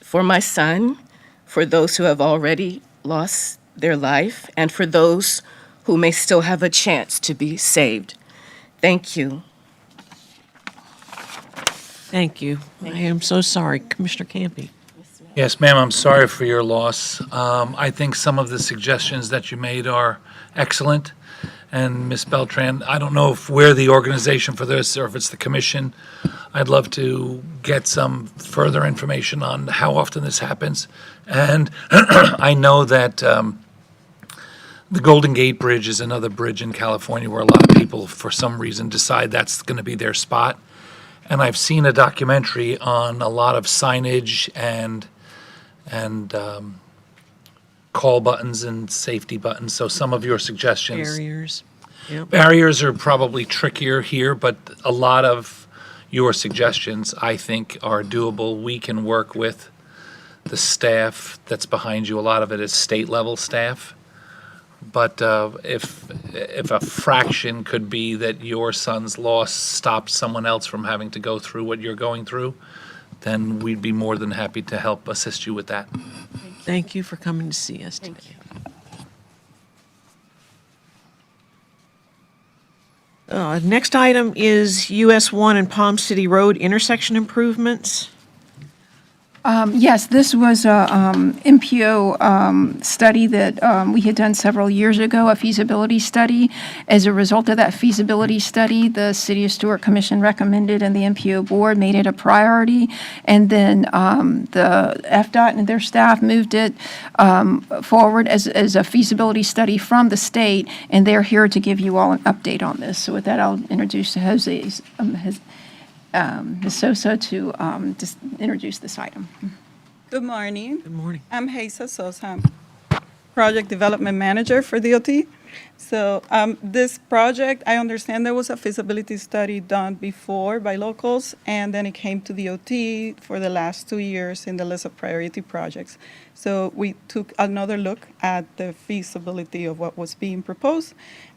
For my son, for those who have already lost their life, and for those who may still have a chance to be saved. Thank you. Thank you. I am so sorry. Commissioner Campy. Yes, ma'am, I'm sorry for your loss. I think some of the suggestions that you made are excellent. And Ms. Beltran, I don't know if we're the organization for this or if it's the commission. I'd love to get some further information on how often this happens. And I know that the Golden Gate Bridge is another bridge in California where a lot of people, for some reason, decide that's going to be their spot. And I've seen a documentary on a lot of signage and call buttons and safety buttons. So some of your suggestions. Barriers. Yep. Barriers are probably trickier here, but a lot of your suggestions, I think, are doable. We can work with the staff that's behind you. A lot of it is state-level staff. But if a fraction could be that your son's loss stopped someone else from having to go through what you're going through, then we'd be more than happy to help assist you with that. Thank you for coming to see us today. Next item is US 1 and Palm City Road intersection improvements. Yes, this was a MPO study that we had done several years ago, a feasibility study. As a result of that feasibility study, the City of Stewart Commission recommended and the MPO board made it a priority. And then the FDOT and their staff moved it forward as a feasibility study from the state, and they're here to give you all an update on this. So with that, I'll introduce Ms. Sosa to just introduce this item. Good morning. Good morning. I'm Hazel Sosa, I'm Project Development Manager for DOT. So this project, I understand there was a feasibility study done before by locals, and then it came to DOT for the last 2 years in the list of priority projects. So we took another look at the feasibility of what was being proposed,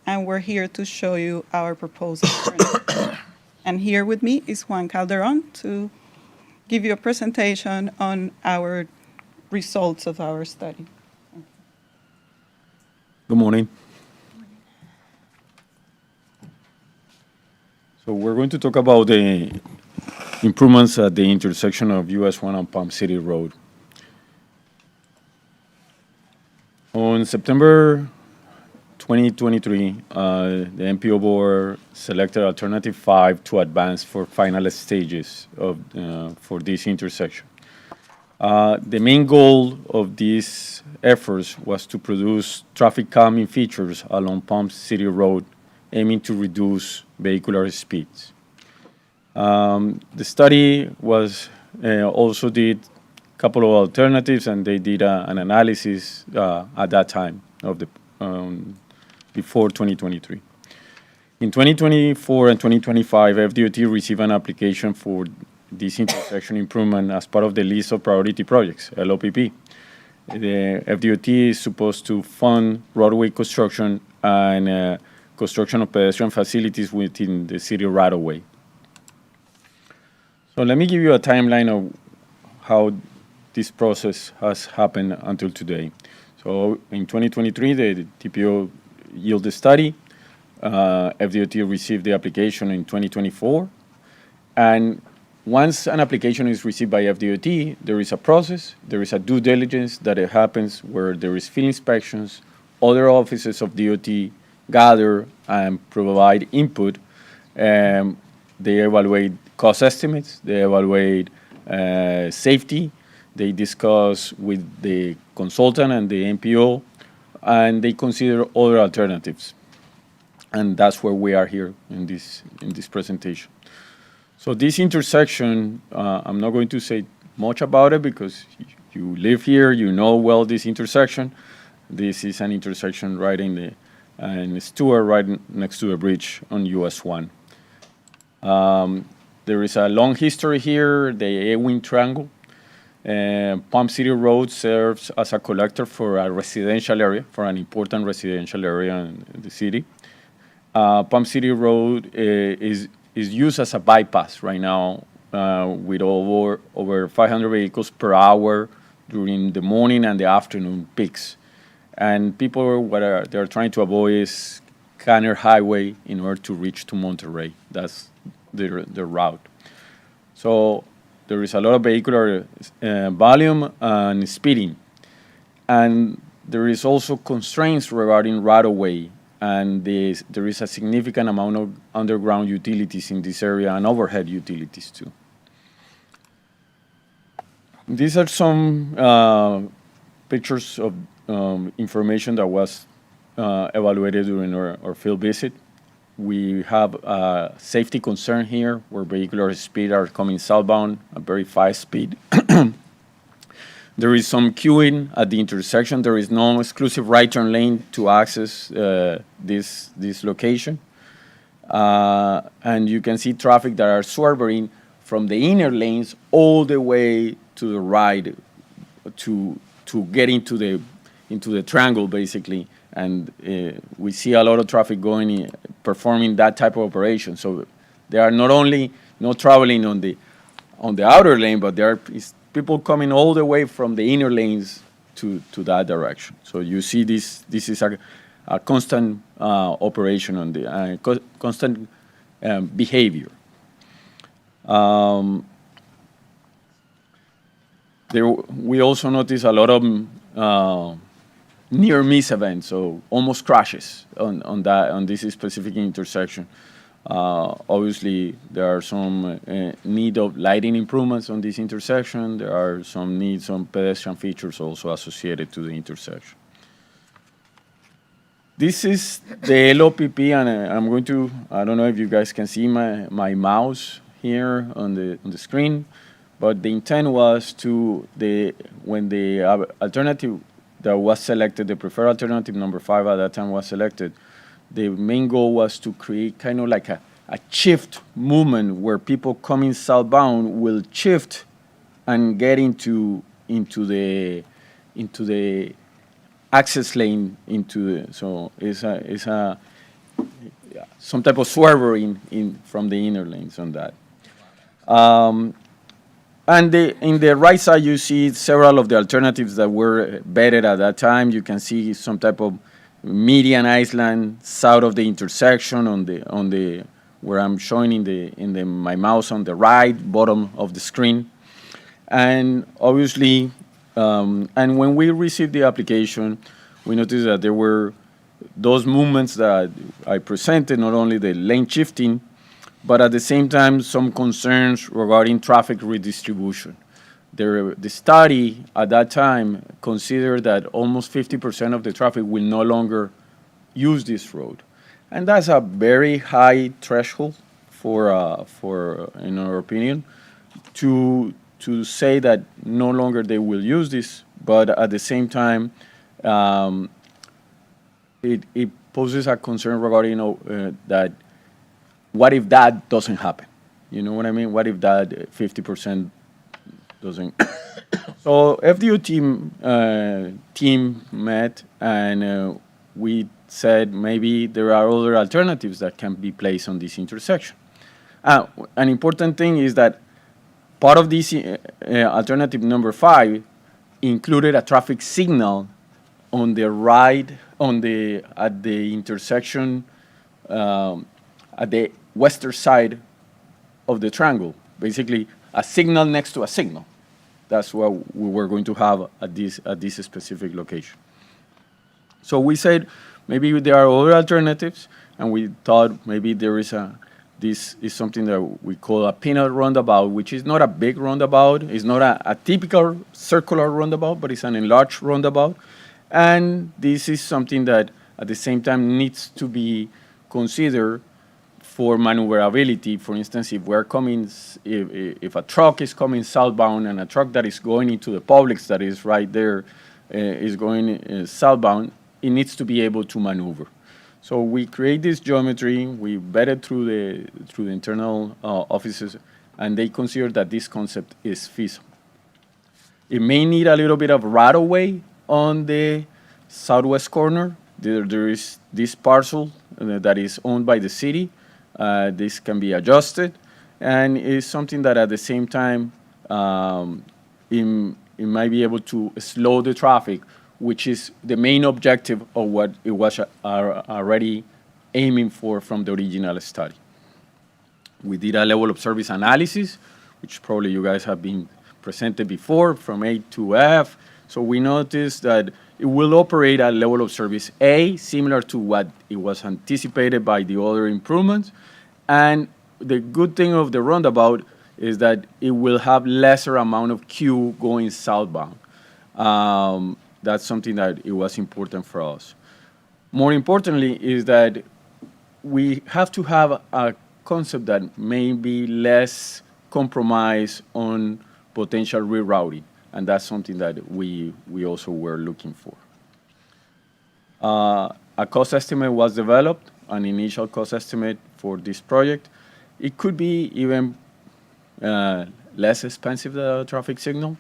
and we're here to show you our proposal. And here with me is Juan Calderon to give you a presentation on our results of our study. Good morning. So we're going to talk about the improvements at the intersection of US 1 and Palm City Road. On September 2023, the MPO board selected Alternative 5 to advance for final stages of, for this intersection. The main goal of these efforts was to produce traffic calming features along Palm City Road, aiming to reduce vehicular speeds. The study was also did a couple of alternatives, and they did an analysis at that time of the before 2023. In 2024 and 2025, FDOT received an application for this intersection improvement as part of the list of priority projects, LOPP. The FDOT is supposed to fund roadway construction and construction of pedestrian facilities within the city right-of-way. So let me give you a timeline of how this process has happened until today. So in 2023, the TPO yielded the study. FDOT received the application in 2024. And once an application is received by FDOT, there is a process, there is a due diligence that it happens where there is field inspections, other offices of DOT gather and provide input. They evaluate cost estimates, they evaluate safety, they discuss with the consultant and the MPO, and they consider other alternatives. And that's where we are here in this presentation. So this intersection, I'm not going to say much about it because you live here, you know well this intersection. This is an intersection right in Stewart, right next to the bridge on US 1. There is a long history here, the Ewing Triangle. Palm City Road serves as a collector for a residential area, for an important residential area in the city. Palm City Road is used as a bypass right now with over 500 vehicles per hour during the morning and the afternoon peaks. And people, what they're trying to avoid is Canner Highway in order to reach to Monterey. That's the route. So there is a lot of vehicular volume and speeding. And there is also constraints regarding right-of-way. And there is a significant amount of underground utilities in this area and overhead utilities too. These are some pictures of information that was evaluated during our field visit. We have a safety concern here where vehicular speed are coming southbound at very fast speed. There is some queuing at the intersection. There is no exclusive right turn lane to access this location. And you can see traffic that are swerving from the inner lanes all the way to the right to get into the triangle, basically. And we see a lot of traffic going, performing that type of operation. So they are not only not traveling on the outer lane, but there is people coming all the way from the inner lanes to that direction. So you see this is a constant operation on the constant behavior. We also notice a lot of near miss events, so almost crashes on this specific intersection. Obviously, there are some need of lighting improvements on this intersection. There are some needs on pedestrian features also associated to the intersection. This is the LOPP, and I'm going to, I don't know if you guys can see my mouse here on the screen, but the intent was when the alternative that was selected, the preferred alternative number 5 at that time was selected, the main goal was to create kind of like a shift movement where people coming southbound will shift and get into the access lane so it's some type of swerving in from the inner lanes on that. And in the right side, you see several of the alternatives that were vetted at that time. You can see some type of median island south of the intersection on the where I'm showing my mouse on the right bottom of the screen. And obviously, and when we received the application, we noticed that there were those movements that I presented, not only the lane shifting, but at the same time, some concerns regarding traffic redistribution. The study at that time considered that almost 50% of the traffic will no longer use this road. And that's a very high threshold for in our opinion, to say that no longer they will use this, but at the same time, it poses a concern regarding that what if that doesn't happen? You know what I mean? What if that 50% doesn't? So FDOT team met and we said maybe there are other alternatives that can be placed on this intersection. An important thing is that part of this alternative number 5 included a traffic signal on the right, at the intersection, at the western side of the triangle. Basically, a signal next to a signal. That's what we were going to have at this specific location. So we said maybe there are other alternatives, and we thought maybe there is this is something that we call a peanut roundabout, which is not a big roundabout. It's not a typical circular roundabout, but it's an enlarged roundabout. And this is something that at the same time needs to be considered for maneuverability. For instance, if we're coming, if a truck is coming southbound and a truck that is going into the Publix that is right there is going southbound, it needs to be able to maneuver. So we create this geometry, we vet it through the internal offices, and they consider that this concept is feasible. It may need a little bit of right-of-way on the southwest corner. There is this parcel that is owned by the city. This can be adjusted, and it's something that at the same time it might be able to slow the traffic, which is the main objective of what it was already aiming for from the original study. We did a level of service analysis, which probably you guys have been presented before, from A to F. So we noticed that it will operate at level of service A, similar to what it was anticipated by the other improvements. And the good thing of the roundabout is that it will have lesser amount of queue going southbound. That's something that it was important for us. More importantly is that we have to have a concept that may be less compromise on potential rerouting. And that's something that we also were looking for. A cost estimate was developed, an initial cost estimate for this project. It could be even less expensive than a traffic signal.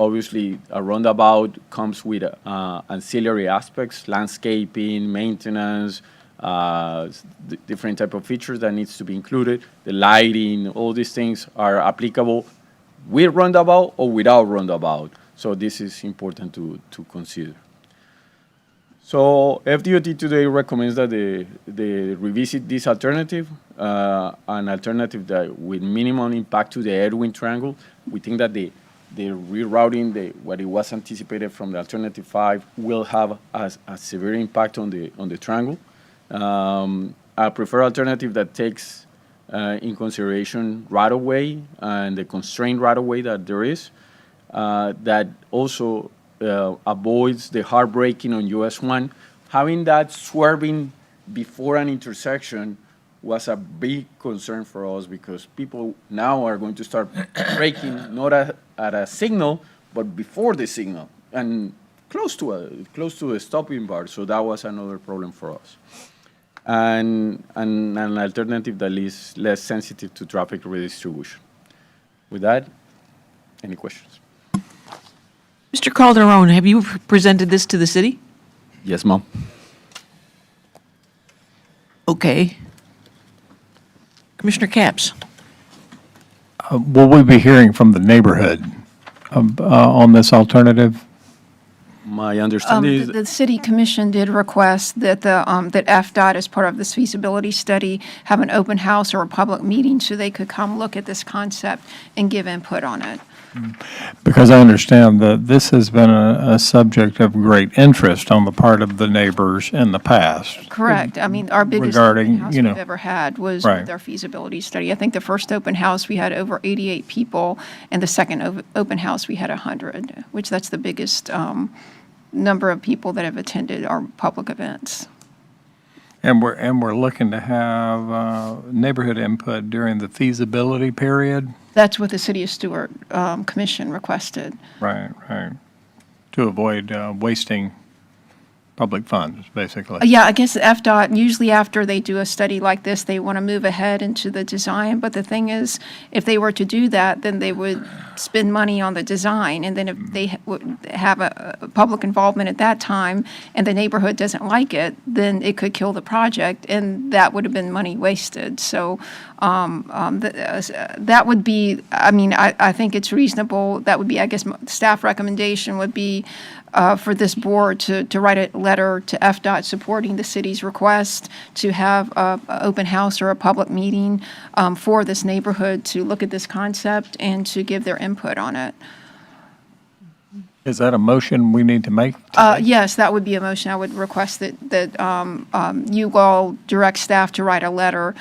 Obviously, a roundabout comes with ancillary aspects, landscaping, maintenance, different type of features that needs to be included. The lighting, all these things are applicable with roundabout or without roundabout. So this is important to consider. So FDOT today recommends that they revisit this alternative, an alternative that with minimum impact to the Edwin Triangle. We think that the rerouting, what it was anticipated from the alternative 5 will have a severe impact on the triangle. A preferred alternative that takes in consideration right-of-way and the constrained right-of-way that there is, that also avoids the hard braking on US 1. Having that swerving before an intersection was a big concern for us because people now are going to start braking not at a signal, but before the signal. and close to a stopping bar. So that was another problem for us. And an alternative that is less sensitive to traffic redistribution. With that, any questions? Mr. Calderon, have you presented this to the city? Yes, Mom. Okay. Commissioner Capps? Will we be hearing from the neighborhood on this alternative? My understanding is The city commission did request that that FDOT, as part of this feasibility study, have an open house or a public meeting so they could come look at this concept and give input on it. Because I understand that this has been a subject of great interest on the part of the neighbors in the past. Correct. I mean, our biggest Regarding, open house you know, we've ever had was right. with our feasibility study. I think the first open house, we had over 88 people, and the second open house, we had 100, which that's the biggest number of people that have attended our public events. And we're looking to have neighborhood input during the feasibility period? That's what the City of Stewart Commission requested. Right, right. To avoid wasting public funds, basically. Yeah, I guess the FDOT, usually after they do a study like this, they want to move ahead into the design. But the thing is, if they were to do that, then they would spend money on the design. And then if they would have a public involvement at that time and the neighborhood doesn't like it, then it could kill the project, and that would have been money wasted. So that would be, I mean, I think it's reasonable. That would be, I guess, staff recommendation would be for this board to write a letter to FDOT supporting the city's request to have an open house or a public meeting for this neighborhood to look at this concept and to give their input on it. Is that a motion we need to make? Yes, that would be a motion. I would request that you all direct staff to write a letter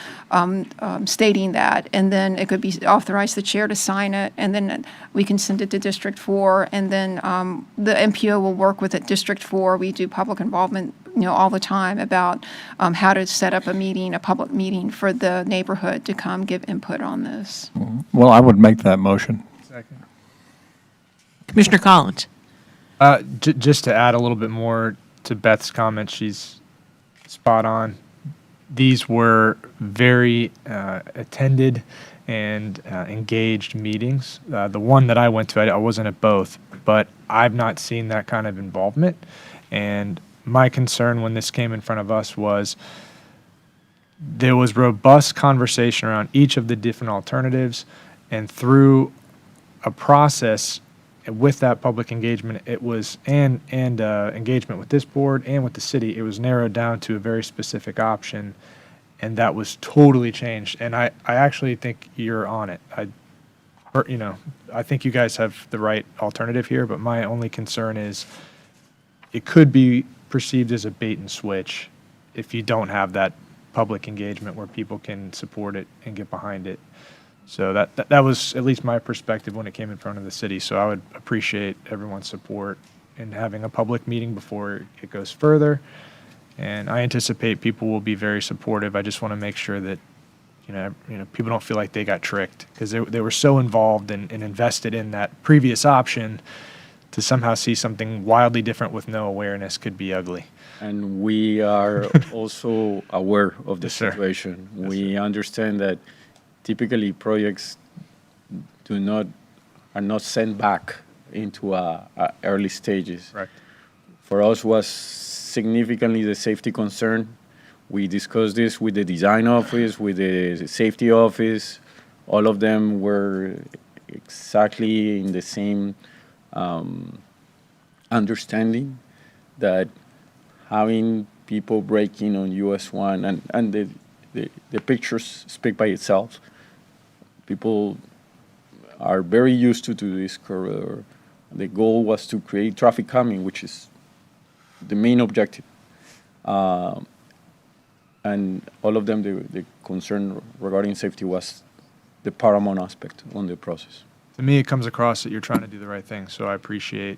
stating that, and then it could be authorize the chair to sign it, and then we can send it to District 4, and then the MPO will work with it. District 4, we do public involvement, all the time about how to set up a meeting, a public meeting for the neighborhood to come give input on this. Well, I would make that motion. Second. Commissioner Collins? Just to add a little bit more to Beth's comment, she's spot on. These were very attended and engaged meetings. The one that I went to, I wasn't at both, but I've not seen that kind of involvement. And my concern when this came in front of us was there was robust conversation around each of the different alternatives, and through a process with that public engagement, it was and engagement with this board and with the city, it was narrowed down to a very specific option, and that was totally changed. And I actually think you're on it. I think you guys have the right alternative here, but my only concern is it could be perceived as a bait and switch if you don't have that public engagement where people can support it and get behind it. So that was at least my perspective when it came in front of the city. So I would appreciate everyone's support in having a public meeting before it goes further. And I anticipate people will be very supportive. I just want to make sure that people don't feel like they got tricked, because they were so involved and invested in that previous option. To somehow see something wildly different with no awareness could be ugly. And we are also aware of the Yes, sir. situation. Yes, We understand that typically projects are not sent back into early stages. Right. For us was significantly the safety concern. We discussed this with the design office, with the safety office. All of them were exactly in the same understanding that having people breaking on US 1 and the pictures speak by itself. People are very used to this corridor. The goal was to create traffic calming, which is the main objective. And all of them, the concern regarding safety was the paramount aspect on the process. To me, it comes across that you're trying to do the right thing, so I appreciate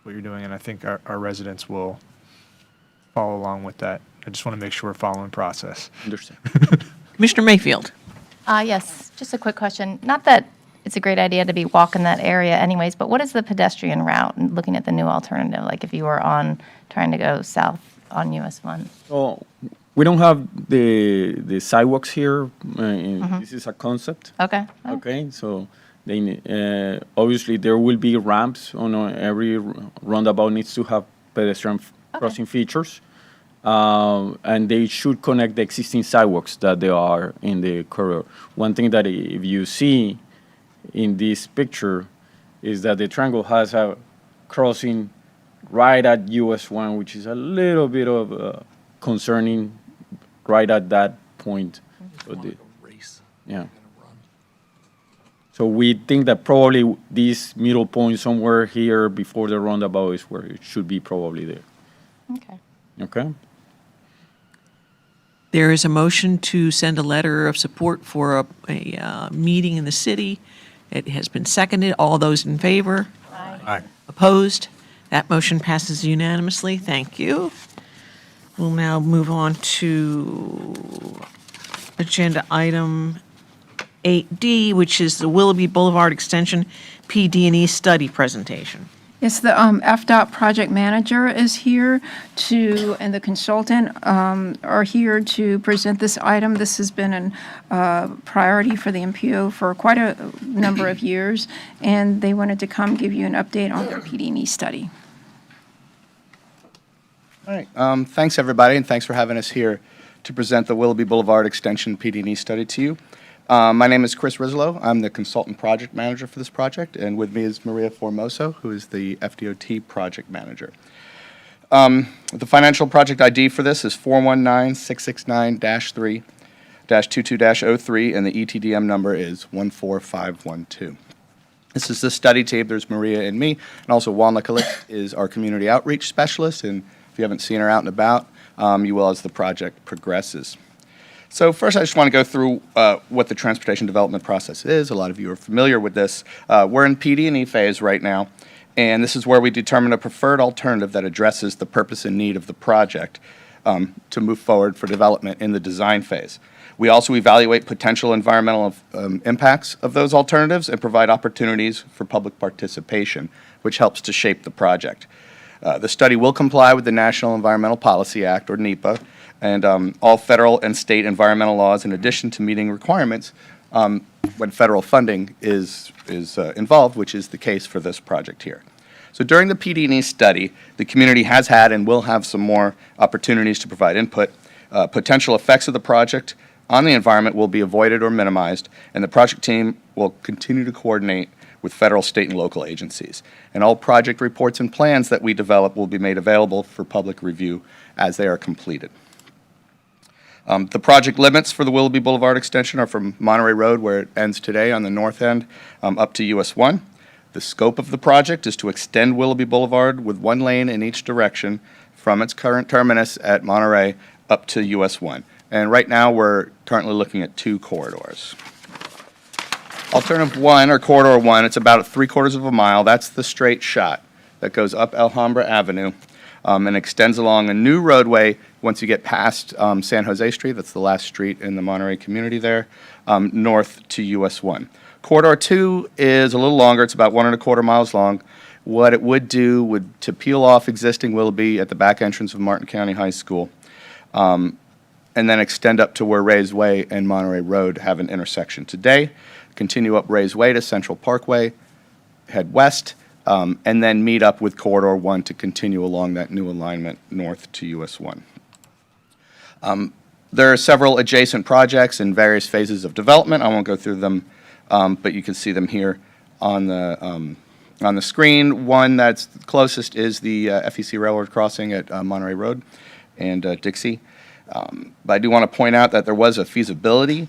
what you're doing, and I think our residents will follow along with that. I just want to make sure we're following process. Understand. Commissioner Mayfield? Yes, just a quick question. Not that it's a great idea to be walking that area anyways, but what is the pedestrian route and looking at the new alternative, like if you were trying to go south on US 1? So we don't have the sidewalks here. This is a concept. Okay. Oh, Okay, so obviously there will be ramps on every roundabout needs to have pedestrian crossing features. And they should connect the existing sidewalks that they are in the corridor. One thing that if you see in this picture is that the triangle has a crossing right at US 1, which is a little bit of concerning right at that point. Yeah. So we think that probably this middle point somewhere here before the roundabout is where it should be probably there. okay. Okay? There is a motion to send a letter of support for a meeting in the city. It has been seconded. All those in favor? Aye. Opposed? That motion passes unanimously. Thank you. We'll now move on to agenda item 8D, which is the Willoughby Boulevard Extension PD&E study presentation. Yes, the FDOT project manager is here and the consultant are here to present this item. This has been a priority for the MPO for quite a number of years, and they wanted to come give you an update on their PD&E study. All right. Thanks, everybody, and thanks for having us here to present the Willoughby Boulevard Extension PD&E study to you. My name is Chris Rislow. I'm the consultant project manager for this project, and with me is Maria Formoso, who is the FDOT project manager. The financial project ID for this is 419669-3-22-03, and the ETDM number is 14512. This is the study team. There's Maria and me, and also Walna Kalik is our community outreach specialist, and if you haven't seen her out and about, you will as the project progresses. So first, I just want to go through what the transportation development process is. A lot of you are familiar with this. We're in PD&E phase right now, and this is where we determine a preferred alternative that addresses the purpose and need of the project to move forward for development in the design phase. We also evaluate potential environmental impacts of those alternatives and provide opportunities for public participation, which helps to shape the project. The study will comply with the National Environmental Policy Act, or NEPA, and all federal and state environmental laws, in addition to meeting requirements when federal funding is involved, which is the case for this project here. So during the PD&E study, the community has had and will have some more opportunities to provide input. Potential effects of the project on the environment will be avoided or minimized, and the project team will continue to coordinate with federal, state, and local agencies. And all project reports and plans that we develop will be made available for public review as they are completed. The project limits for the Willoughby Boulevard extension are from Monterey Road, where it ends today on the north end, up to US 1. The scope of the project is to extend Willoughby Boulevard with one lane in each direction from its current terminus at Monterey up to US 1. And right now, we're currently looking at 2 corridors. Alternative 1, or Corridor 1, it's about 3/4 of a mile. That's the straight shot that goes up Alhambra Avenue and extends along a new roadway once you get past San Jose Street. That's the last street in the Monterey community there, north to US 1. Corridor 2 is a little longer. It's about 1¼ miles long. What it would do would to peel off existing Willoughby at the back entrance of Martin County High School, and then extend up to where Rays Way and Monterey Road have an intersection today. Continue up Rays Way to Central Parkway, head west, and then meet up with Corridor 1 to continue along that new alignment north to US 1. There are several adjacent projects in various phases of development. I won't go through them, but you can see them here on the screen. One that's closest is the FEC Railroad Crossing at Monterey Road and Dixie. But I do want to point out that there was a feasibility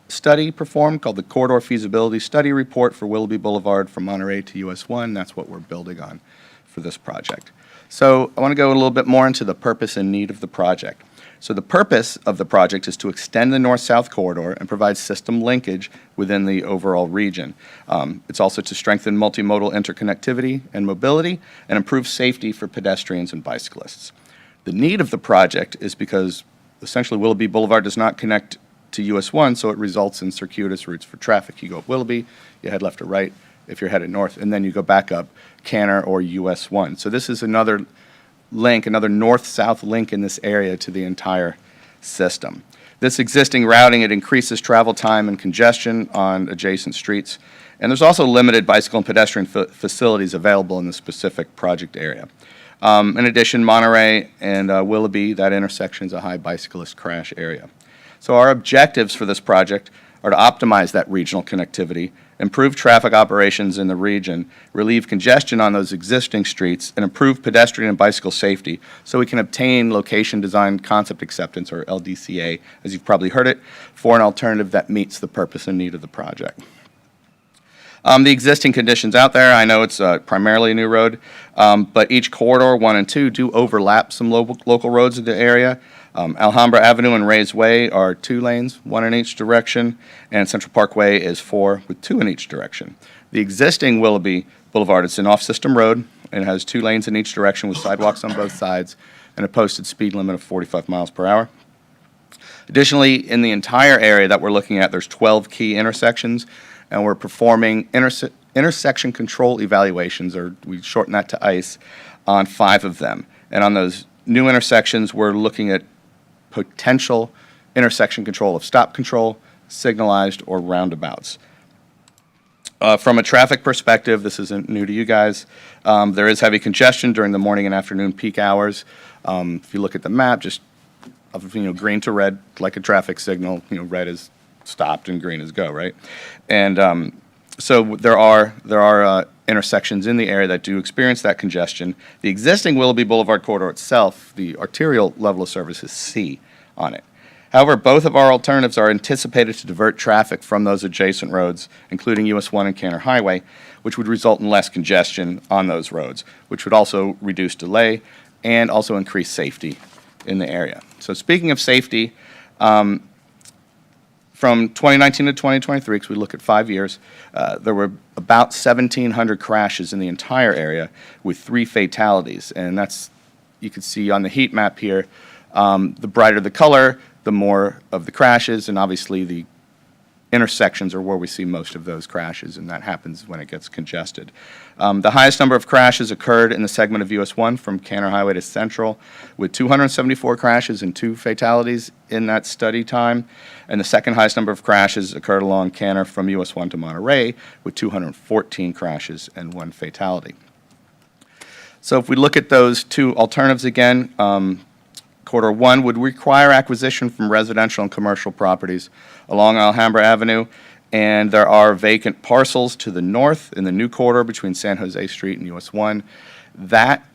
study performed called the Corridor Feasibility Study Report for Willoughby Boulevard from Monterey to US 1. That's what we're building on for this project. So I want to go a little bit more into the purpose and need of the project. So the purpose of the project is to extend the north-south corridor and provide system linkage within the overall region. It's also to strengthen multimodal interconnectivity and mobility and improve safety for pedestrians and bicyclists. The need of the project is because essentially Willoughby Boulevard does not connect to US 1, so it results in circuitous routes for traffic. You go up Willoughby, you head left or right if you're headed north, and then you go back up Canner or US 1. So this is another link, another north-south link in this area to the entire system. This existing routing, it increases travel time and congestion on adjacent streets, and there's also limited bicycle and pedestrian facilities available in the specific project area. In addition, Monterey and Willoughby, that intersection is a high bicyclist crash area. So our objectives for this project are to optimize that regional connectivity, improve traffic operations in the region, relieve congestion on those existing streets, and improve pedestrian and bicycle safety so we can obtain location design concept acceptance, or LDCA, as you've probably heard it, for an alternative that meets the purpose and need of the project. The existing conditions out there, I know it's primarily a new road, but each corridor, 1 and 2, do overlap some local roads in the area. Alhambra Avenue and Rays Way are 2 lanes, 1 in each direction, and Central Parkway is 4 with 2 in each direction. The existing Willoughby Boulevard is an off-system road and has 2 lanes in each direction with sidewalks on both sides and a posted speed limit of 45 miles per hour. Additionally, in the entire area that we're looking at, there's 12 key intersections, and we're performing intersection control evaluations, or we shorten that to ICE, on 5 of them. And on those new intersections, we're looking at potential intersection control of stop control, signalized, or roundabouts. From a traffic perspective, this isn't new to you guys. There is heavy congestion during the morning and afternoon peak hours. If you look at the map, just green to red, like a traffic signal, red is stopped and green is go, right? And so there are intersections in the area that do experience that congestion. The existing Willoughby Boulevard corridor itself, the arterial level of service is C on it. However, both of our alternatives are anticipated to divert traffic from those adjacent roads, including US 1 and Canner Highway, which would result in less congestion on those roads, which would also reduce delay and also increase safety in the area. So speaking of safety, from 2019 to 2023, because we look at 5 years, there were about 1,700 crashes in the entire area with 3 fatalities. And that's, you can see on the heat map here, the brighter the color, the more of the crashes, and obviously the intersections are where we see most of those crashes, and that happens when it gets congested. The highest number of crashes occurred in the segment of US 1 from Canner Highway to Central, with 274 crashes and 2 fatalities in that study time. And the second highest number of crashes occurred along Canner from US 1 to Monterey, with 214 crashes and 1 fatality. So if we look at those 2 alternatives again, Corridor 1 would require acquisition from residential and commercial properties along Alhambra Avenue, and there are vacant parcels to the north in the new corridor between San Jose Street and US 1. That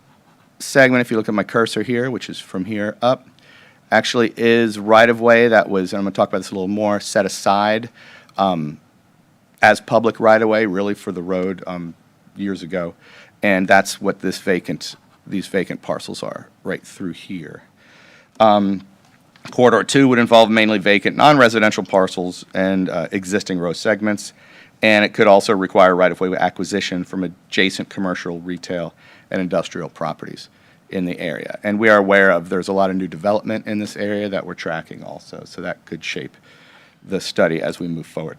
segment, if you look at my cursor here, which is from here up, actually is right-of-way that was, and I'm going to talk about this a little more, set aside as public right-of-way, really for the road years ago, and that's what these vacant parcels are, right through here. Corridor 2 would involve mainly vacant non-residential parcels and existing row segments, and it could also require right-of-way acquisition from adjacent commercial, retail, and industrial properties in the area. And we are aware of there's a lot of new development in this area that we're tracking also, so that could shape the study as we move forward.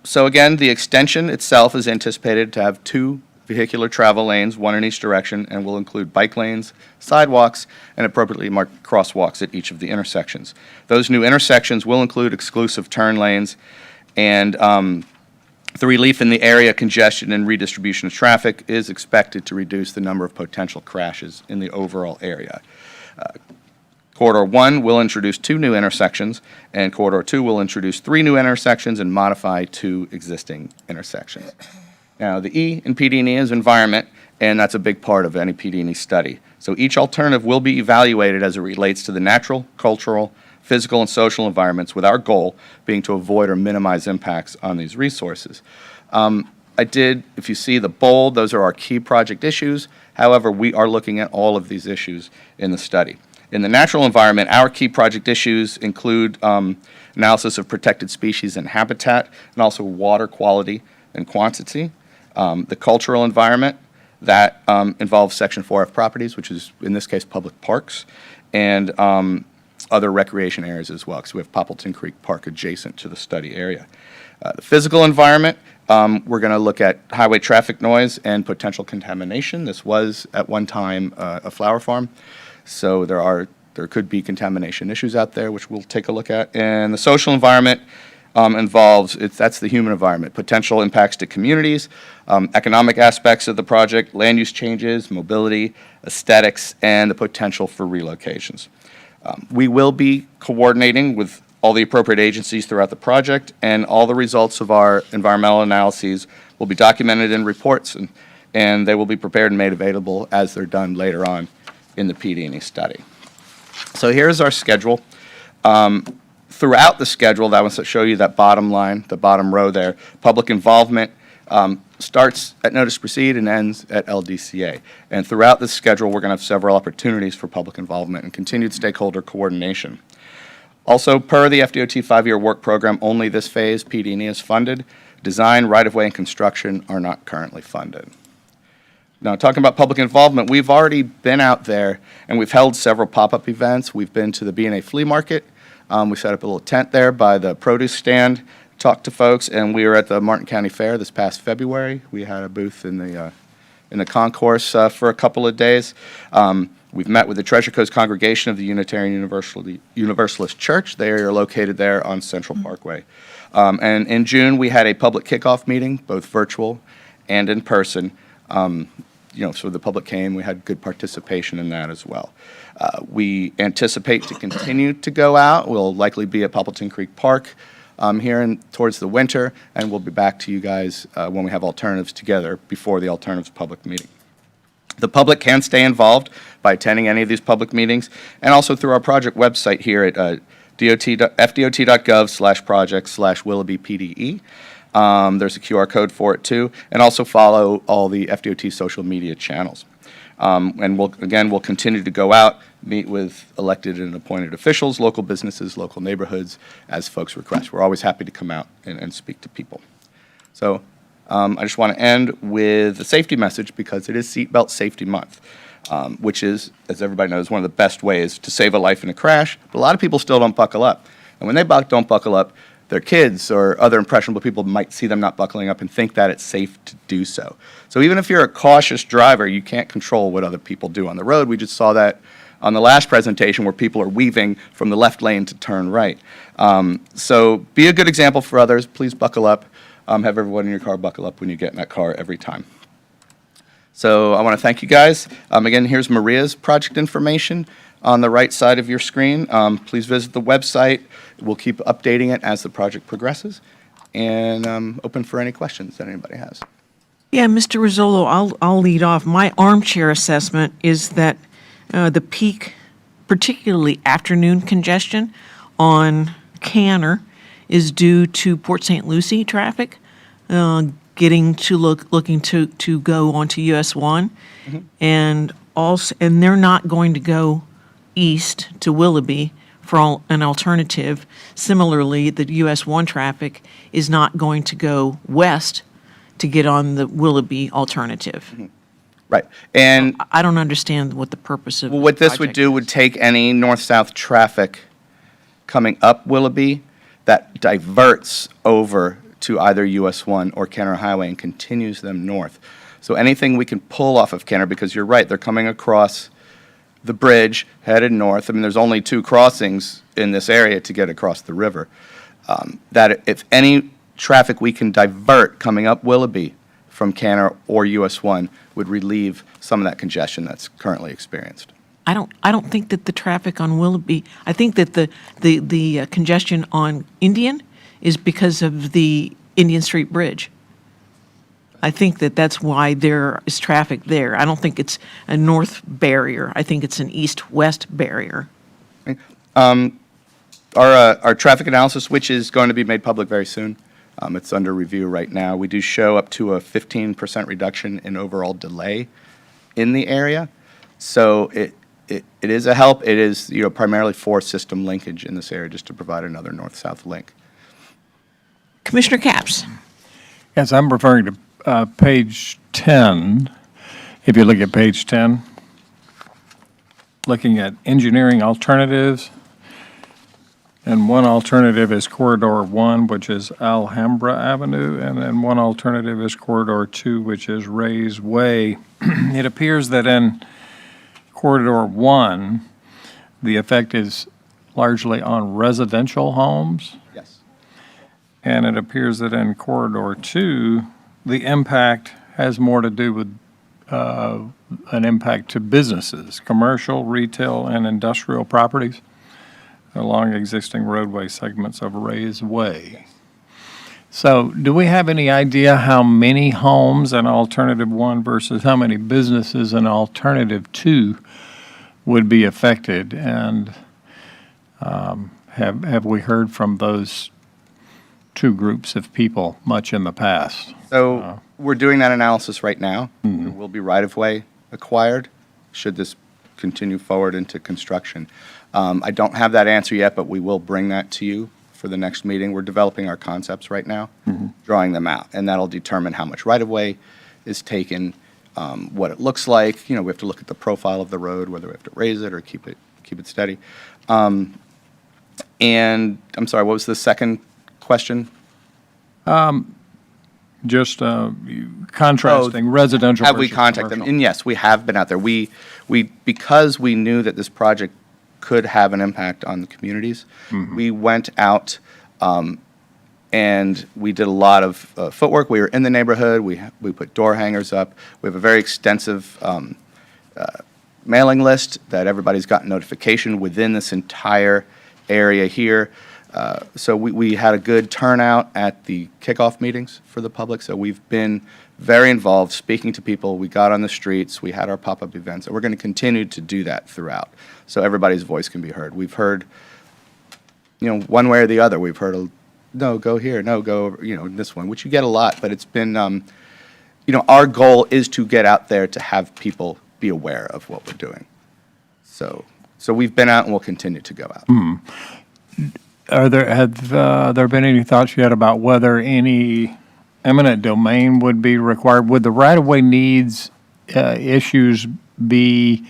So again, the extension itself is anticipated to have 2 vehicular travel lanes, 1 in each direction, and will include bike lanes, sidewalks, and appropriately marked crosswalks at each of the intersections. Those new intersections will include exclusive turn lanes, and the relief in the area congestion and redistribution of traffic is expected to reduce the number of potential crashes in the overall area. Corridor 1 will introduce 2 new intersections, and Corridor 2 will introduce 3 new intersections and modify 2 existing intersections. Now, the E in PD&E is environment, and that's a big part of any PD&E study. So each alternative will be evaluated as it relates to the natural, cultural, physical, and social environments, with our goal being to avoid or minimize impacts on these resources. If you see the bold, those are our key project issues. However, we are looking at all of these issues in the study. In the natural environment, our key project issues include analysis of protected species and habitat, and also water quality and quantity. The cultural environment, that involves Section 4F properties, which is, in this case, public parks, and other recreation areas as well, because we have Poppleton Creek Park adjacent to the study area. The physical environment, we're going to look at highway traffic noise and potential contamination. This was at one time a flower farm, so there could be contamination issues out there, which we'll take a look at. And the social environment that's the human environment, potential impacts to communities, economic aspects of the project, land use changes, mobility, aesthetics, and the potential for relocations. We will be coordinating with all the appropriate agencies throughout the project, and all the results of our environmental analyses will be documented in reports, and they will be prepared and made available as they're done later on in the PD&E study. So here's our schedule. Throughout the schedule, that was to show you that bottom line, the bottom row there, public involvement starts at notice to proceed and ends at LDCA. And throughout this schedule, we're going to have several opportunities for public involvement and continued stakeholder coordination. Also, per the FDOT 5-year work program, only this phase, PD&E, is funded. Design, right-of-way, and construction are not currently funded. Now, talking about public involvement, we've already been out there, and we've held several pop-up events. We've been to the B&A flea market. We set up a little tent there by the produce stand, talked to folks, and we were at the Martin County Fair this past February. We had a booth in the concourse for a couple of days. We've met with the Treasure Coast congregation of the Unitarian Universalist Church. They are located there on Central Parkway. And in June, we had a public kickoff meeting, both virtual and in person. So the public came. We had good participation in that as well. We anticipate to continue to go out. We'll likely be at Poppleton Creek Park here towards the winter, and we'll be back to you guys when we have alternatives together before the alternatives public meeting. The public can stay involved by attending any of these public meetings, and also through our project website here at fdot.gov/project/WilloughbyPDE. There's a QR code for it too, and also follow all the FDOT social media channels. And we'll continue to go out, meet with elected and appointed officials, local businesses, local neighborhoods, as folks request. We're always happy to come out and speak to people. So I just want to end with a safety message, because it is Seatbelt Safety Month, which is, as everybody knows, one of the best ways to save a life in a crash. But a lot of people still don't buckle up. And when they don't buckle up, their kids or other impressionable people might see them not buckling up and think that it's safe to do so. So even if you're a cautious driver, you can't control what other people do on the road. We just saw that on the last presentation, where people are weaving from the left lane to turn right. So be a good example for others. Please buckle up. Have everyone in your car buckle up when you get in that car every time. So I want to thank you guys. Again, here's Maria's project information on the right side of your screen. Please visit the website. We'll keep updating it as the project progresses, and open for any questions that anybody has. Yeah, Mr. Rizzolo, I'll lead off. My armchair assessment is that the peak, particularly afternoon congestion on Canner, is due to Port St. Lucie traffic looking to go onto US 1, and they're not going to go east to Willoughby for an alternative. Similarly, the US 1 traffic is not going to go west to get on the Willoughby alternative. Right. And I don't understand what the purpose of well, what this would project do is. would take any north-south traffic coming up Willoughby that diverts over to either US 1 or Kenner Highway and continues them north. So anything we can pull off of Kenner, because you're right, they're coming across the bridge, headed north. I mean, there's only 2 crossings in this area to get across the river. That if any traffic we can divert coming up Willoughby from Canner or US 1 would relieve some of that congestion that's currently experienced. I don't think that the traffic on Willoughby, I think that the congestion on Indian is because of the Indian Street Bridge. I think that that's why there is traffic there. I don't think it's a north barrier. I think it's an east-west barrier. Our traffic analysis, which is going to be made public very soon, it's under review right now. We do show up to a 15% reduction in overall delay in the area. So it is a help. It is primarily for system linkage in this area, just to provide another north-south link. Commissioner Capps. Yes, I'm referring to page 10. If you look at page 10, looking at engineering alternatives, And one alternative is Corridor 1, which is Alhambra Avenue, and then one alternative is Corridor 2, which is Ray's Way. It appears that in Corridor 1, the effect is largely on residential homes, Yes. and it appears that in Corridor 2, the impact has more to do with an impact to businesses, commercial, retail, and industrial properties along existing roadway segments of Ray's Way. So do we have any idea how many homes in Alternative 1 versus how many businesses in Alternative 2 would be affected? And have we heard from those two groups of people much in the past? So we're doing that analysis right now. There will be right-of-way acquired should this continue forward into construction. I don't have that answer yet, but we will bring that to you for the next meeting. We're developing our concepts right now, drawing them out, and that'll determine how much right-of-way is taken, what it looks like. You know, we have to look at the profile of the road, whether we have to raise it or keep it steady. And I'm sorry, what was the second question? Just contrasting residential Have we versus contacted them? commercial. And yes, we have been out there. We because we knew that this project could have an impact on the communities, we went out and we did a lot of footwork. We were in the neighborhood. We put door hangers up. We have a very extensive mailing list that everybody's gotten notification within this entire area here. So we had a good turnout at the kickoff meetings for the public. So we've been very involved, speaking to people. We got on the streets. We had our pop-up events. And we're going to continue to do that throughout so everybody's voice can be heard. We've heard, one way or the other. We've heard, no, go here, no, go, this one, which you get a lot. But it's been, our goal is to get out there to have people be aware of what we're doing. So we've been out and we'll continue to go out. Have there been any thoughts yet about whether any eminent domain would be required? Would the right-of-way needs issues be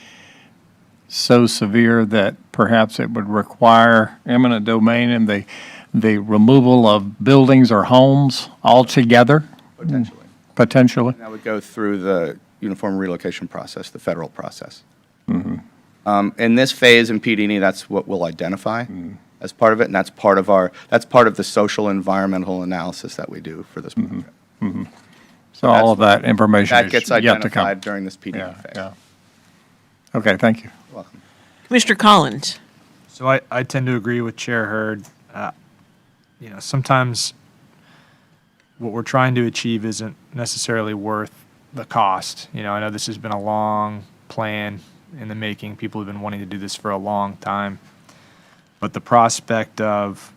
so severe that perhaps it would require eminent domain and the removal of buildings or homes altogether? Potentially. That would go through the uniform relocation process, the federal process. In this phase in PD&E, that's what we'll identify as part of it, and that's part of the social environmental analysis that we do for this project. So all of that information That is gets yet to come. identified during this PD phase. Yeah. Okay, thank you. You're welcome. Commissioner Collins. So I tend to agree with Chair Hurd. Sometimes what we're trying to achieve isn't necessarily worth the cost. I know this has been a long plan in the making. People have been wanting to do this for a long time. But the prospect of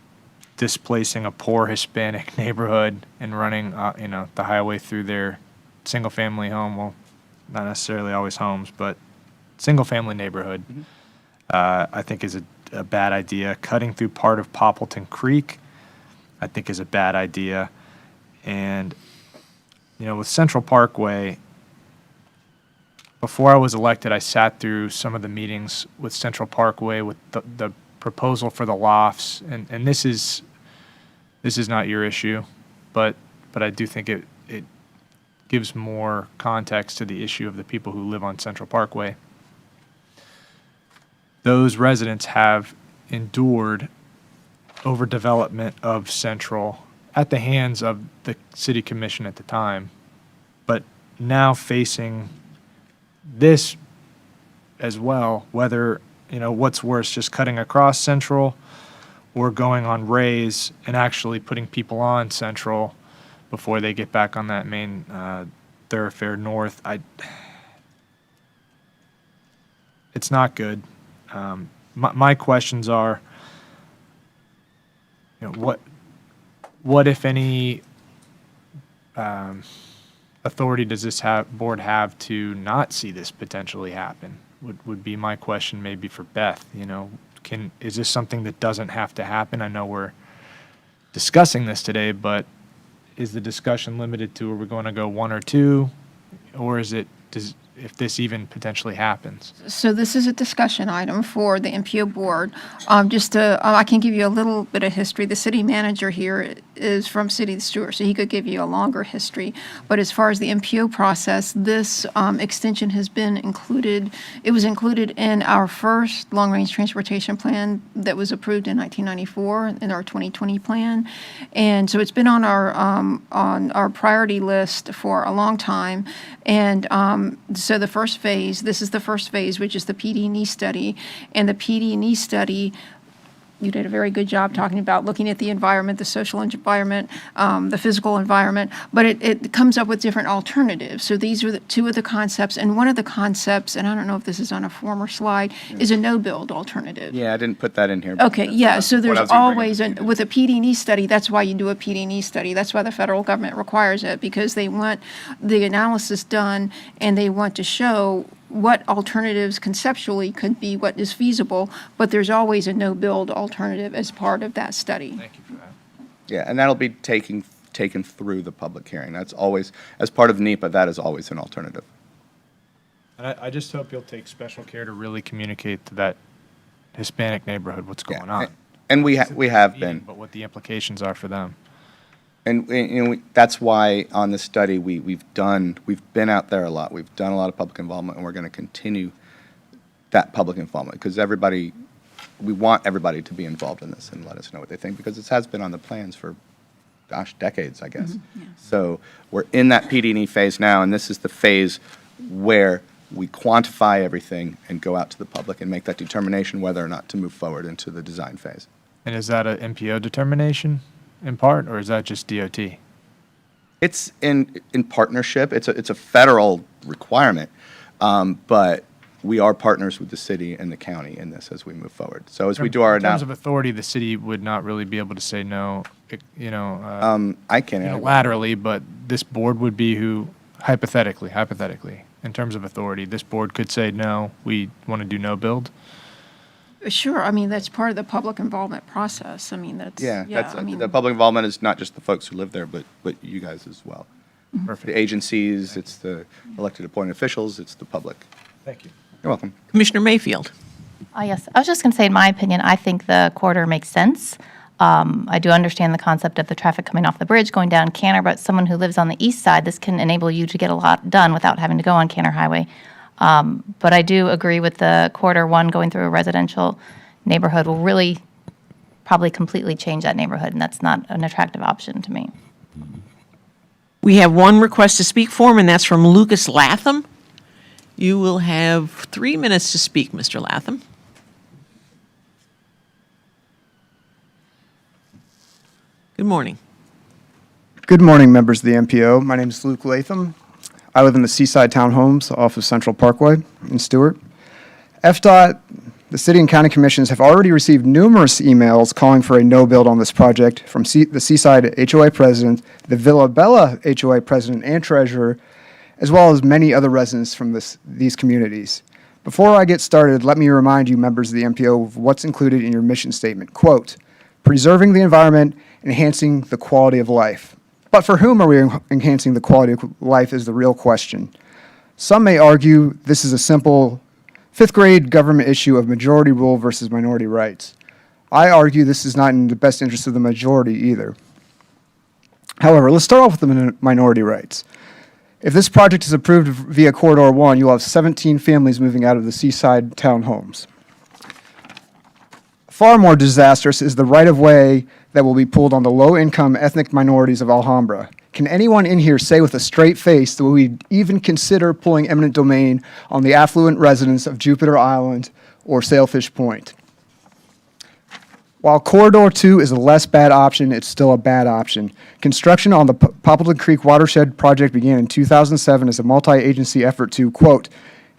displacing a poor Hispanic neighborhood and running, the highway through their single-family home, well, not necessarily always homes, but single-family neighborhood, I think is a bad idea. Cutting through part of Poppleton Creek, I think is a bad idea. And, with Central Parkway, before I was elected, I sat through some of the meetings with Central Parkway with the proposal for the lofts, and this is not your issue, but I do think it gives more context to the issue of the people who live on Central Parkway. Those residents have endured overdevelopment of Central at the hands of the city commission at the time, but now facing this as well, whether what's worse, just cutting across Central or going on Rays and actually putting people on Central before they get back on that main thoroughfare north. It's not good. My questions are, what if any authority does this board have to not see this potentially happen? Would be my question, maybe for Beth. Is this something that doesn't have to happen? I know we're discussing this today, but is the discussion limited to, are we going to go one or two, or is it if this even potentially happens? So this is a discussion item for the MPO board. I can give you a little bit of history. The city manager here is from City of Stewart, so he could give you a longer history. But as far as the MPO process, this extension has been included. It was included in our first long-range transportation plan that was approved in 1994 in our 2020 plan, and so it's been on our priority list for a long time. And so the first phase, this is the first phase, which is the PD&E study. And the PD&E study, you did a very good job talking about looking at the environment, the social environment, the physical environment, but it comes up with different alternatives. So these are two of the concepts, and one of the concepts, and I don't know if this is on a former slide, is a no-build alternative. Yeah, I didn't put that in here. but Okay, that's yeah, what so I there's was gonna bring always, up. with a PD&E study, that's why you do a PD&E study. That's why the federal government requires it, because they want the analysis done, and they want to show what alternatives conceptually could be what is feasible, but there's always a no-build alternative as part of that study. Thank you for that. Yeah, and that'll be taken through the public hearing. That's always, as part of NEPA, that is always an alternative. And I just hope you'll take special care to really communicate to that Hispanic neighborhood what's going on. And we have been. But what the implications are for them. And that's why on this study we've been out there a lot. We've done a lot of public involvement, and we're going to continue that public involvement because we want everybody to be involved in this and let us know what they think, because it has been on the plans for, decades, I guess. So we're in that PD&E phase now, and this is the phase where we quantify everything and go out to the public and make that determination whether or not to move forward into the design phase. And is that an MPO determination in part, or is that just DOT? It's in partnership. It's a federal requirement, but we are partners with the city and the county in this as we move forward. So as we do our in terms analysis, of authority, the city would not really be able to say no, I can't. unilaterally, but this board would be who, hypothetically, in terms of authority, this board could say, no, we want to do no build. Sure, I mean, that's part of the public involvement process. I mean, that's, I mean, the public involvement is not just the folks who live there, but you guys as well. Perfect. The agencies, it's the elected appointed officials, it's the public. Thank you. You're welcome. Commissioner Mayfield. Yes, I was just going to say, in my opinion, I think the corridor makes sense. I do understand the concept of the traffic coming off the bridge, going down Canner, but someone who lives on the east side, this can enable you to get a lot done without having to go on Canner Highway. But I do agree with the corridor one going through a residential neighborhood will really probably completely change that neighborhood, and that's not an attractive option to me. We have one request to speak form, and that's from Lucas Latham. You will have 3 minutes to speak, Mr. Latham. Good morning. Good morning, members of the MPO. My name is Luke Latham. I live in the Seaside Townhomes off of Central Parkway in Stewart. FDOT, the City and County Commissions have already received numerous emails calling for a no-build on this project from the Seaside HOA President, the Villa Bella HOA President and Treasurer, as well as many other residents from these communities. Before I get started, let me remind you, members of the MPO, of what's included in your mission statement. Quote, preserving the environment, enhancing the quality of life. But for whom are we enhancing the quality of life is the real question. Some may argue this is a simple fifth-grade government issue of majority rule versus minority rights. I argue this is not in the best interest of the majority either. However, let's start off with the minority rights. If this project is approved via Corridor 1, you'll have 17 families moving out of the Seaside townhomes. Far more disastrous is the right-of-way that will be pulled on the low-income ethnic minorities of Alhambra. Can anyone in here say with a straight face that we'd even consider pulling eminent domain on the affluent residents of Jupiter Island or Sailfish Point? While Corridor 2 is a less bad option, it's still a bad option. Construction on the Poppleton Creek Watershed Project began in 2007 as a multi-agency effort to, quote,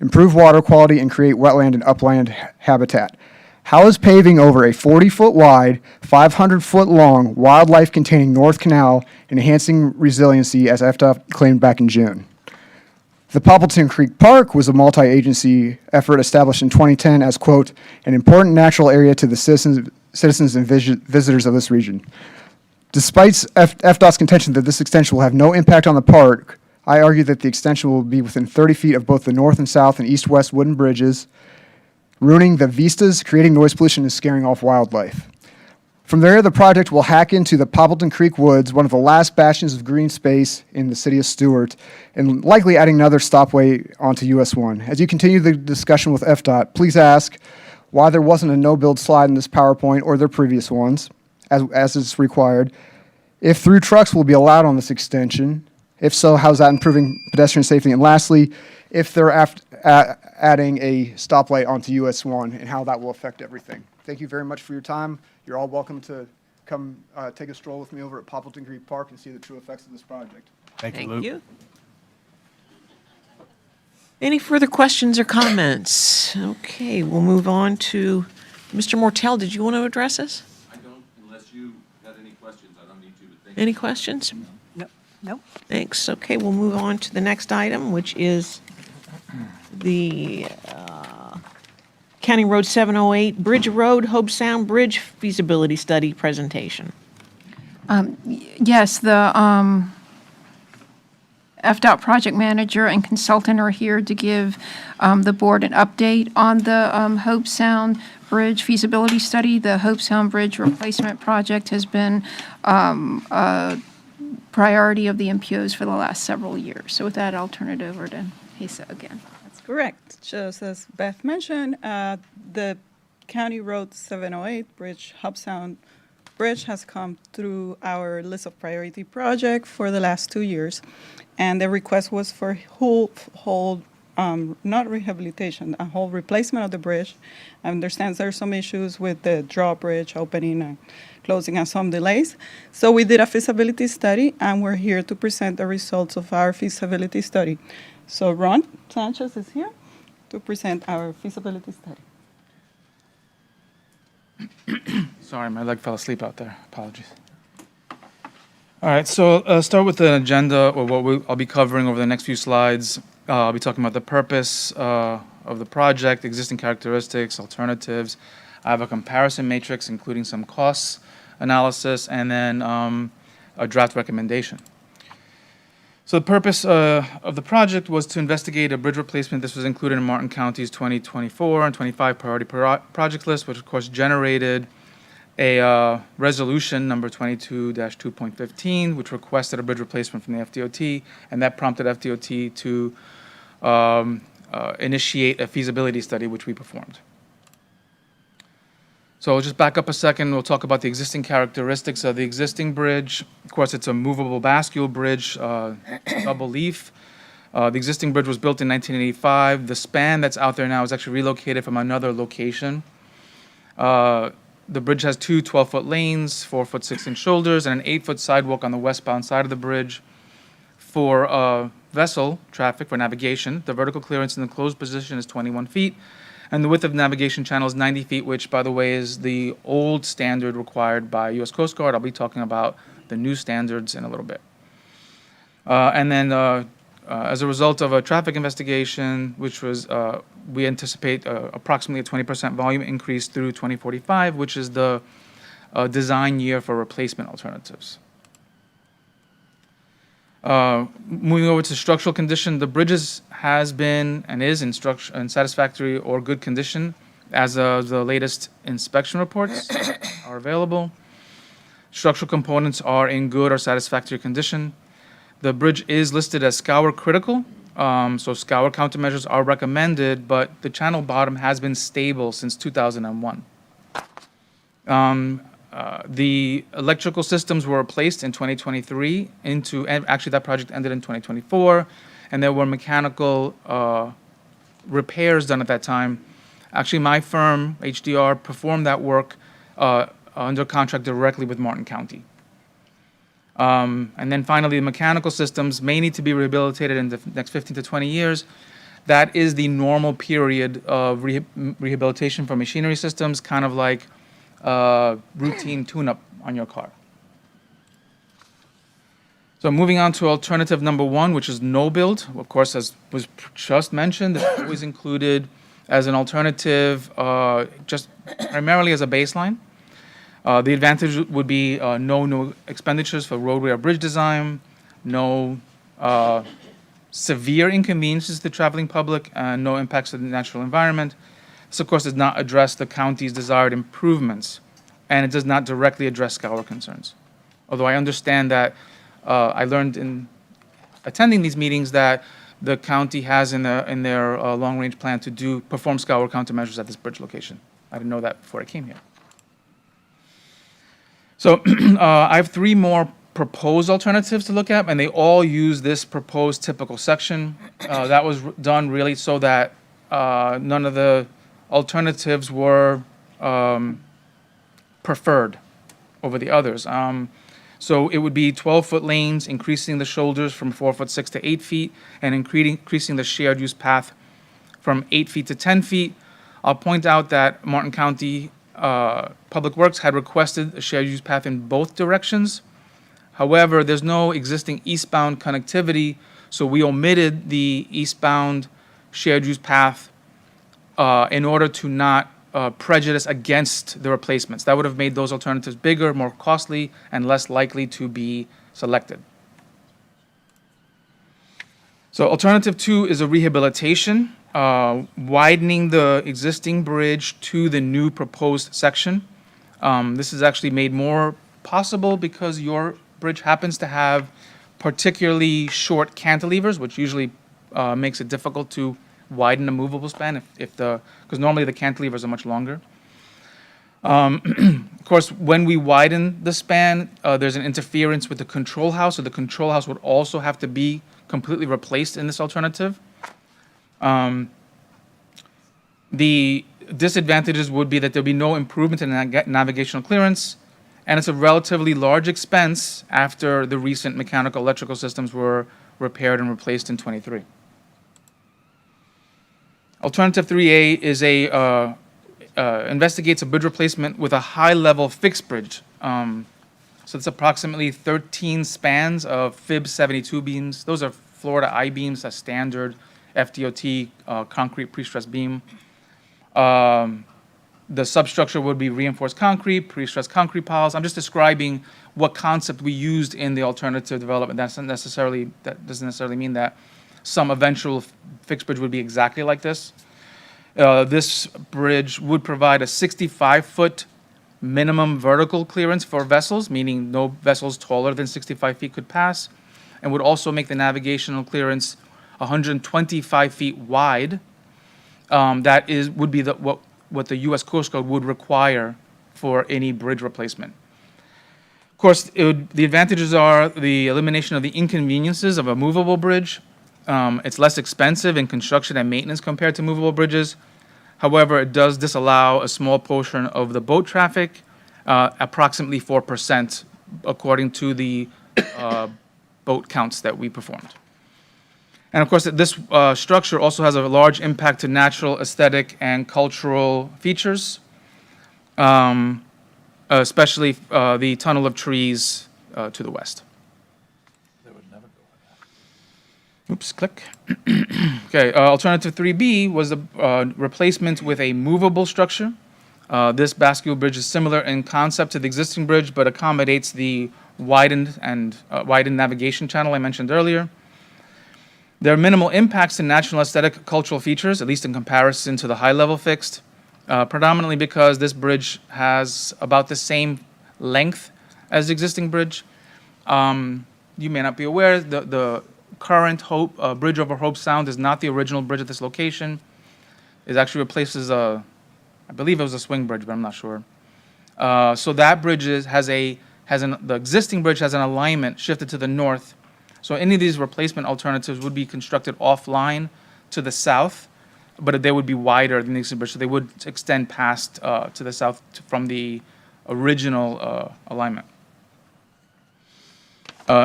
improve water quality and create wetland and upland habitat. How is paving over a 40-foot wide, 500-foot long, wildlife-containing North Canal enhancing resiliency, as FDOT claimed back in June? The Poppleton Creek Park was a multi-agency effort established in 2010 as, quote, an important natural area to the citizens and visitors of this region. Despite FDOT's contention that this extension will have no impact on the park, I argue that the extension will be within 30 feet of both the north and south and east-west wooden bridges, ruining the vistas, creating noise pollution, and scaring off wildlife. From there, the project will hack into the Poppleton Creek Woods, one of the last bastions of green space in the city of Stewart, and likely adding another stopway onto US 1. As you continue the discussion with FDOT, please ask why there wasn't a no-build slide in this PowerPoint or their previous ones, as is required. If through trucks will be allowed on this extension. If so, how's that improving pedestrian safety? And lastly, if they're adding a stoplight onto US 1 and how that will affect everything. Thank you very much for your time. You're all welcome to come take a stroll with me over at Poppleton Creek Park and see the true effects of this project. Thank you, Thank Luke. you. Any further questions or comments? Okay, we'll move on to Mr. Mortel. Did you want to address us? I don't, unless you got any questions, I don't need to, but thank Any you. questions? No. Thanks. Okay, we'll move on to the next item, which is the County Road 708 Bridge Road, Hobe Sound Bridge feasibility study presentation. Yes, the FDOT project manager and consultant are here to give the board an update on the Hobe Sound Bridge feasibility study. The Hobe Sound Bridge replacement project has been a priority of the MPOs for the last several years. So with that, I'll turn it over to Hesa again. That's correct. Just as Beth mentioned, the County Road 708 Bridge, Hobe Sound Bridge has come through our list of priority project for the last 2 years. And the request was for whole not rehabilitation, a whole replacement of the bridge. I understand there's some issues with the drawbridge opening and closing and some delays. So we did a feasibility study, and we're here to present the results of our feasibility study. So Ron Sanchez is here to present our feasibility study. Sorry, my leg fell asleep out there. Apologies. All right, so start with the agenda, or what I'll be covering over the next few slides. I'll be talking about the purpose of the project, existing characteristics, alternatives. I have a comparison matrix, including some costs analysis, and then a draft recommendation. So the purpose of the project was to investigate a bridge replacement. This was included in Martin County's 2024 and 25 priority project list, which of course generated a resolution number 22-2.15, which requested a bridge replacement from the FDOT, and that prompted FDOT to initiate a feasibility study, which we performed. So I'll just back up a second. We'll talk about the existing characteristics of the existing bridge. Of course, it's a movable bascule bridge, double leaf. The existing bridge was built in 1985. The span that's out there now is actually relocated from another location. The bridge has two 12-foot lanes, 4-foot 6-inch shoulders, and an 8-foot sidewalk on the westbound side of the bridge for vessel traffic for navigation. The vertical clearance in the closed position is 21 feet, and the width of navigation channel is 90 feet, which, by the way, is the old standard required by U.S. Coast Guard. I'll be talking about the new standards in a little bit. And then as a result of a traffic investigation, which was, we anticipate approximately a 20% volume increase through 2045, which is the design year for replacement alternatives. Moving over to structural condition, the bridges has been and is in satisfactory or good condition as of the latest inspection reports are available. Structural components are in good or satisfactory condition. The bridge is listed as scour critical, so scour countermeasures are recommended, but the channel bottom has been stable since 2001. The electrical systems were replaced in 2023 and actually that project ended in 2024, and there were mechanical repairs done at that time. Actually, my firm, HDR, performed that work under contract directly with Martin County. And then finally, the mechanical systems may need to be rehabilitated in the next 15 to 20 years. That is the normal period of rehabilitation for machinery systems, kind of like routine tune-up on your car. So moving on to alternative number one, which is no build. Of course, as was just mentioned, it's always included as an alternative, just primarily as a baseline. The advantage would be no expenditures for roadway or bridge design, no severe inconveniences to the traveling public and no impacts to the natural environment. This, of course, does not address the county's desired improvements, and it does not directly address scour concerns. Although I understand that, I learned in attending these meetings that the county has in their long-range plan to perform scour countermeasures at this bridge location. I didn't know that before I came here. So I have three more proposed alternatives to look at, and they all use this proposed typical section. That was done really so that none of the alternatives were preferred over the others. So it would be 12-foot lanes, increasing the shoulders from 4'6" to 8 feet, and increasing the shared use path from 8 feet to 10 feet. I'll point out that Martin County Public Works had requested a shared use path in both directions. However, there's no existing eastbound connectivity, so we omitted the eastbound shared use path in order to not prejudice against the replacements. That would have made those alternatives bigger, more costly, and less likely to be selected. So alternative 2 is a rehabilitation, widening the existing bridge to the new proposed section. This is actually made more possible because your bridge happens to have particularly short cantilevers, which usually makes it difficult to widen a movable span because normally the cantilevers are much longer. Of course, when we widen the span, there's an interference with the control house, so the control house would also have to be completely replaced in this alternative. The disadvantages would be that there'll be no improvement in navigational clearance, and it's a relatively large expense after the recent mechanical electrical systems were repaired and replaced in '23. Alternative 3A is investigates a bridge replacement with a high-level fixed bridge. So it's approximately 13 spans of FIB 72 beams. Those are Florida I-beams, a standard FDOT concrete pre-stressed beam. The substructure would be reinforced concrete, pre-stressed concrete piles. I'm just describing what concept we used in the alternative development. That doesn't necessarily mean that some eventual fixed bridge would be exactly like this. This bridge would provide a 65-foot minimum vertical clearance for vessels, meaning no vessels taller than 65 feet could pass, and would also make the navigational clearance 125 feet wide. That would be what the U.S. Coast Guard would require for any bridge replacement. Of course, the advantages are the elimination of the inconveniences of a movable bridge. It's less expensive in construction and maintenance compared to movable bridges. However, it does disallow a small portion of the boat traffic, approximately 4%, according to the boat counts that we performed. And of course, this structure also has a large impact to natural, aesthetic, and cultural features, especially the tunnel of trees to the west. Oops, click. Okay, alternative 3B was the replacement with a movable structure. This bascule bridge is similar in concept to the existing bridge, but accommodates the widened navigation channel I mentioned earlier. There are minimal impacts to natural aesthetic cultural features, at least in comparison to the high-level fixed, predominantly because this bridge has about the same length as the existing bridge. You may not be aware, the current bridge over Hope Sound is not the original bridge at this location. It actually replaces I believe it was a swing bridge, but I'm not sure. So that bridge the existing bridge has an alignment shifted to the north. So any of these replacement alternatives would be constructed offline to the south, but they would be wider than the existing bridge, so they would extend past to the south from the original alignment.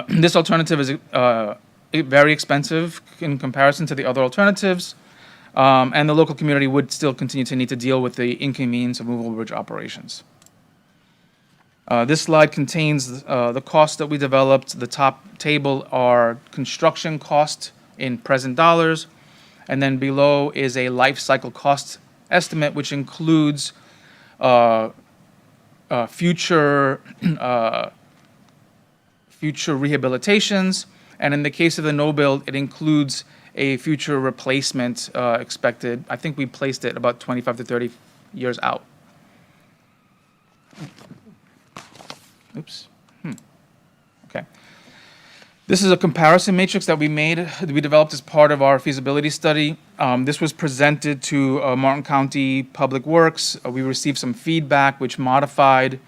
This alternative is very expensive in comparison to the other alternatives, and the local community would still continue to need to deal with the inconvenience of movable bridge operations. This slide contains the costs that we developed. The top table are construction cost in present dollars, and then below is a life cycle cost estimate, which includes future rehabilitations And in the case of the no build, it includes a future replacement expected. I think we placed it about 25 to 30 years out. Oops. Okay. This is a comparison matrix that we developed as part of our feasibility study. This was presented to Martin County Public Works. We received some feedback which modified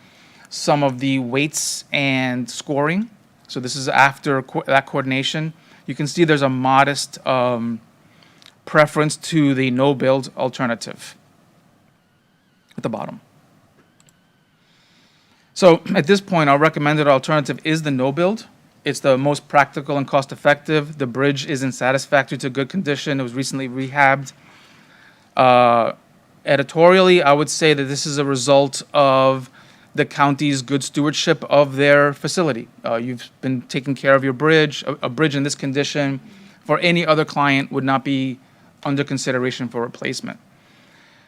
some of the weights and scoring. So this is after that coordination. You can see there's a modest preference to the no-build alternative at the bottom. So at this point, our recommended alternative is the no-build. It's the most practical and cost-effective. The bridge is in satisfactory to good condition. It was recently rehabbed. Editorially, I would say that this is a result of the county's good stewardship of their facility. You've been taking care of your bridge. A bridge in this condition for any other client would not be under consideration for replacement.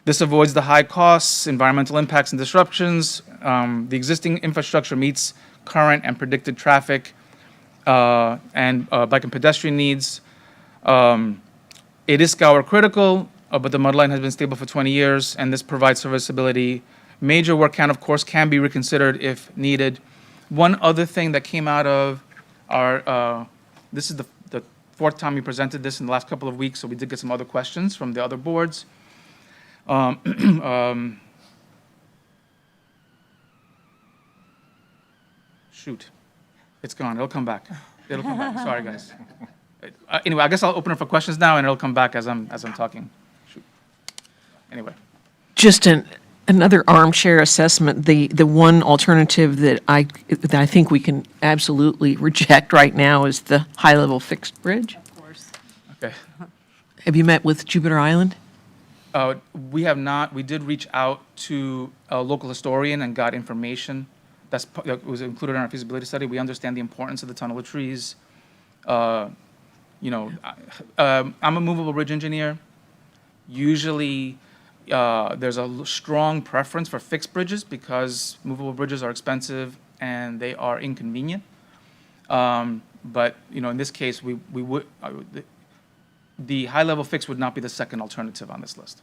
This avoids the high costs, environmental impacts, and disruptions. The existing infrastructure meets current and predicted traffic and bike and pedestrian needs. It is scour critical, but the mudline has been stable for 20 years, and this provides serviceability. Major work can, of course, can be reconsidered if needed. One other thing that came out of our, this is the fourth time we presented this in the last couple of weeks, so we did get some other questions from the other boards. Shoot, it's gone. It'll come back. It'll come back. Sorry, guys. Anyway, I guess I'll open it for questions now, and it'll come back as I'm talking. Shoot. Anyway. Just another armchair assessment, the one alternative that I think we can absolutely reject right now is the high-level fixed bridge. Of course. Okay. Have you met with Jupiter Island? We have not. We did reach out to a local historian and got information that was included in our feasibility study. We understand the importance of the tunnel of trees. I'm a movable bridge engineer. Usually, there's a strong preference for fixed bridges because movable bridges are expensive and they are inconvenient. But in this case, we would the high-level fix would not be the second alternative on this list.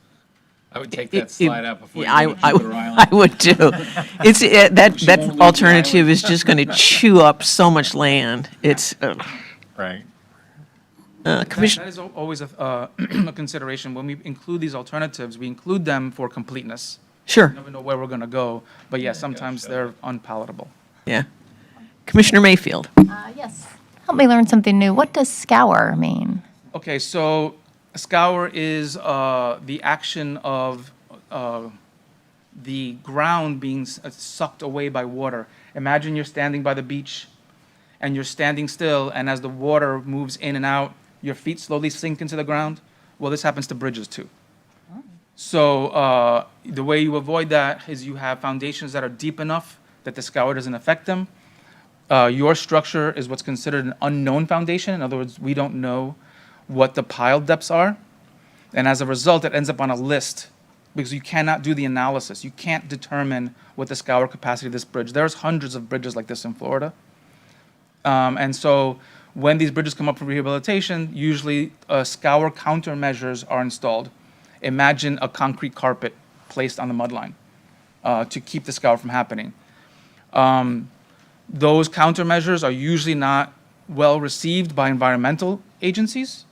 I would take that slide out before you Yeah, go to Jupiter Island. I would too. That alternative is just going to chew up so much land. It's Right. Commissioner. That is always a consideration. When we include these alternatives, we include them for completeness. Sure. We never know where we're going to go, but yes, sometimes they're unpalatable. Yeah. Commissioner Mayfield. Yes. Help me learn something new. What does scour mean? Okay, so scour is the action of the ground being sucked away by water. Imagine you're standing by the beach and you're standing still, and as the water moves in and out, your feet slowly sink into the ground. Well, this happens to bridges too. So the way you avoid that is you have foundations that are deep enough that the scour doesn't affect them. Your structure is what's considered an unknown foundation. In other words, we don't know what the pile depths are. And as a result, it ends up on a list because you cannot do the analysis. You can't determine what the scour capacity of this bridge. There's hundreds of bridges like this in Florida. And so when these bridges come up for rehabilitation, usually scour countermeasures are installed. Imagine a concrete carpet placed on the mudline to keep the scour from happening. Those countermeasures are usually not well received by environmental agencies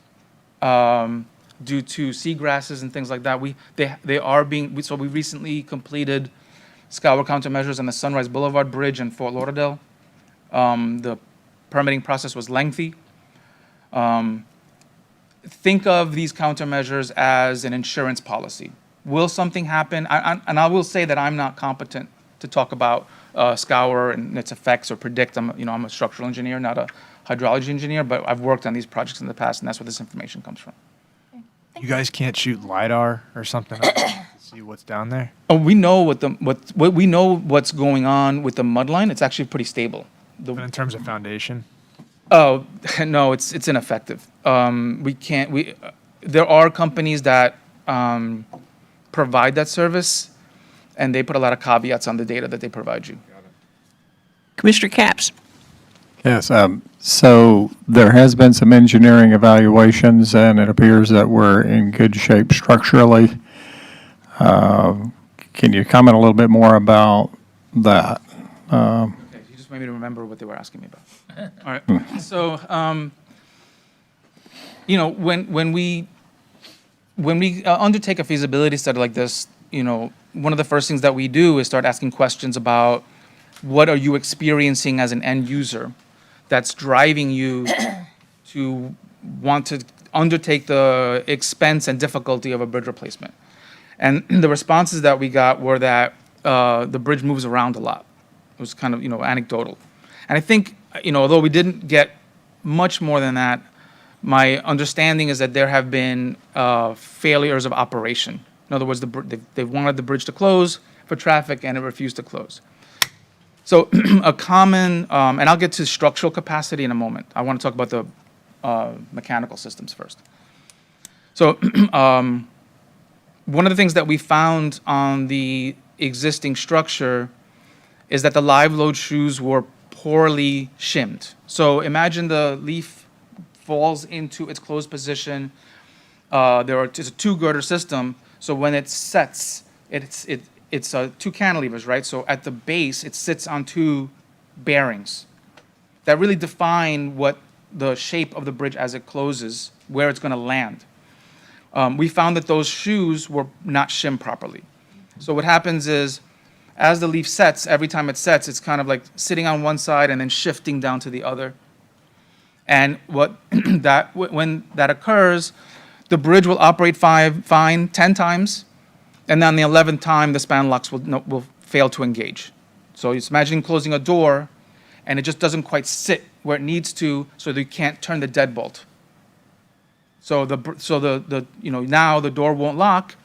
due to seagrasses and things like that. They are being, so we recently completed scour countermeasures on the Sunrise Boulevard Bridge in Fort Lauderdale. The permitting process was lengthy. Think of these countermeasures as an insurance policy. Will something happen? And I will say that I'm not competent to talk about scour and its effects or predict. I'm a structural engineer, not a hydrology engineer, but I've worked on these projects in the past, and that's where this information comes from. You guys can't shoot LiDAR or something like that to see what's down there? Oh, we know we know what's going on with the mudline. It's actually pretty stable. But in terms of foundation? Oh, no, it's ineffective. There are companies that provide that service, and they put a lot of caveats on the data that they provide you. Commissioner Capps. Yes, so there has been some engineering evaluations, and it appears that we're in good shape structurally. Can you comment a little bit more about that? Okay, you just made me remember what they were asking me about. All right, so, when we undertake a feasibility study like this, one of the first things that we do is start asking questions about what are you experiencing as an end user that's driving you to want to undertake the expense and difficulty of a bridge replacement. And the responses that we got were that the bridge moves around a lot. It was kind of, anecdotal. And I think, although we didn't get much more than that, my understanding is that there have been failures of operation. In other words, they wanted the bridge to close for traffic and it refused to close. So a common, and I'll get to structural capacity in a moment. I want to talk about the mechanical systems first. So one of the things that we found on the existing structure is that the live load shoes were poorly shimmed. So imagine the leaf falls into its closed position. It's a two girder system. So when it sets, it's two cantilevers, right? So at the base, it sits on two bearings that really define what the shape of the bridge as it closes, where it's going to land. We found that those shoes were not shimmed properly. So what happens is, as the leaf sets, every time it sets, it's kind of like sitting on one side and then shifting down to the other. And when that occurs, the bridge will operate fine 10 times, and then the 11th time, the span locks will fail to engage. So just imagine closing a door, and it just doesn't quite sit where it needs to, so that you can't turn the deadbolt. So now the door won't lock.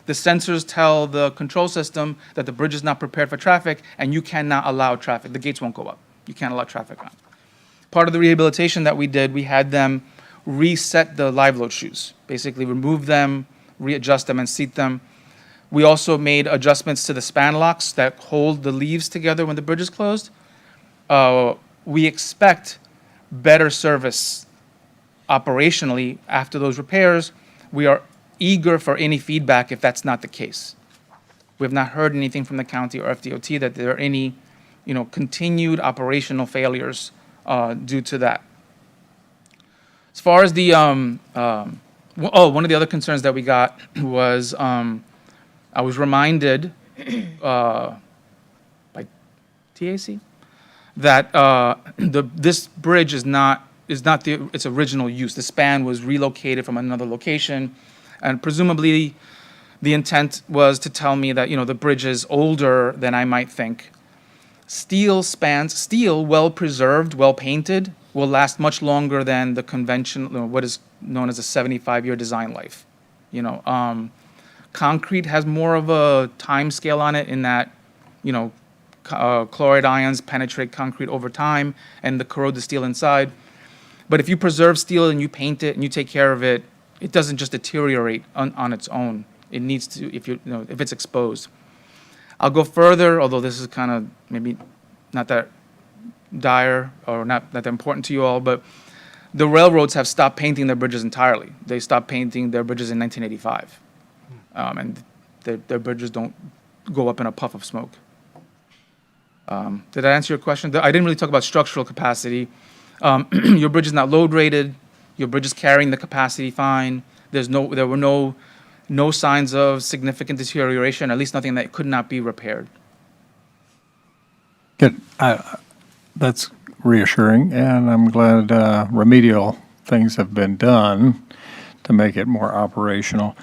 The sensors tell the control system that the bridge is not prepared for traffic, and you cannot allow traffic. The gates won't go up. You can't allow traffic on. Part of the rehabilitation that we did, we had them reset the live load shoes, basically remove them, readjust them, and seat them. We also made adjustments to the span locks that hold the leaves together when the bridge is closed. We expect better service operationally after those repairs. We are eager for any feedback if that's not the case. We have not heard anything from the county or FDOT that there are any, continued operational failures due to that. As far as the, one of the other concerns that we got was, I was reminded by TAC that this bridge is not its original use. The span was relocated from another location, and presumably the intent was to tell me that the bridge is older than I might think. Steel, well preserved, well painted, will last much longer than the conventional, what is known as a 75-year design life. Concrete has more of a time scale on it in that, chloride ions penetrate concrete over time and corrode the steel inside. But if you preserve steel and you paint it and you take care of it, it doesn't just deteriorate on its own. It needs to, if it's exposed. I'll go further, although this is kind of maybe not that dire or not that important to you all, but the railroads have stopped painting their bridges entirely. They stopped painting their bridges in 1985. And their bridges don't go up in a puff of smoke. Did I answer your question? I didn't really talk about structural capacity. Your bridge is not load rated. Your bridge is carrying the capacity fine. There were no signs of significant deterioration, at least nothing that could not be repaired. Good. That's reassuring, and I'm glad remedial things have been done to make it more operational.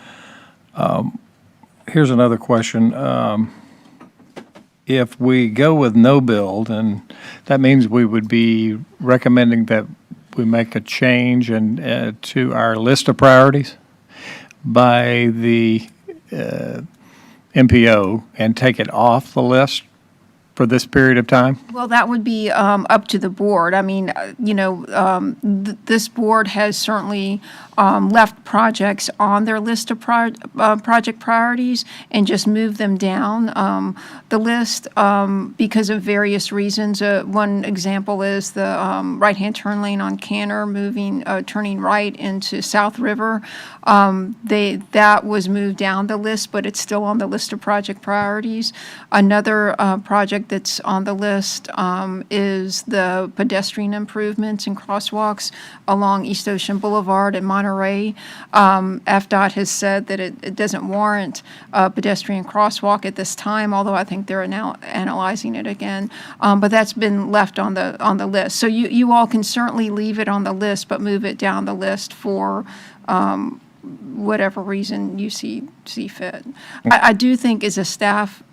Here's another question. If we go with no build, and that means we would be recommending that we make a change to our list of priorities by the MPO and take it off the list for this period of time? Well, that would be up to the board. I mean, this board has certainly left projects on their list of project priorities and just moved them down the list because of various reasons. One example is the right-hand turn lane on Canner turning right into South River. That was moved down the list, but it's still on the list of project priorities. Another project that's on the list is the pedestrian improvements and crosswalks along East Ocean Boulevard and Monterey. FDOT has said that it doesn't warrant a pedestrian crosswalk at this time, although I think they're now analyzing it again. But that's been left on the list. So you all can certainly leave it on the list, but move it down the list for whatever reason you see fit. I do think as a staff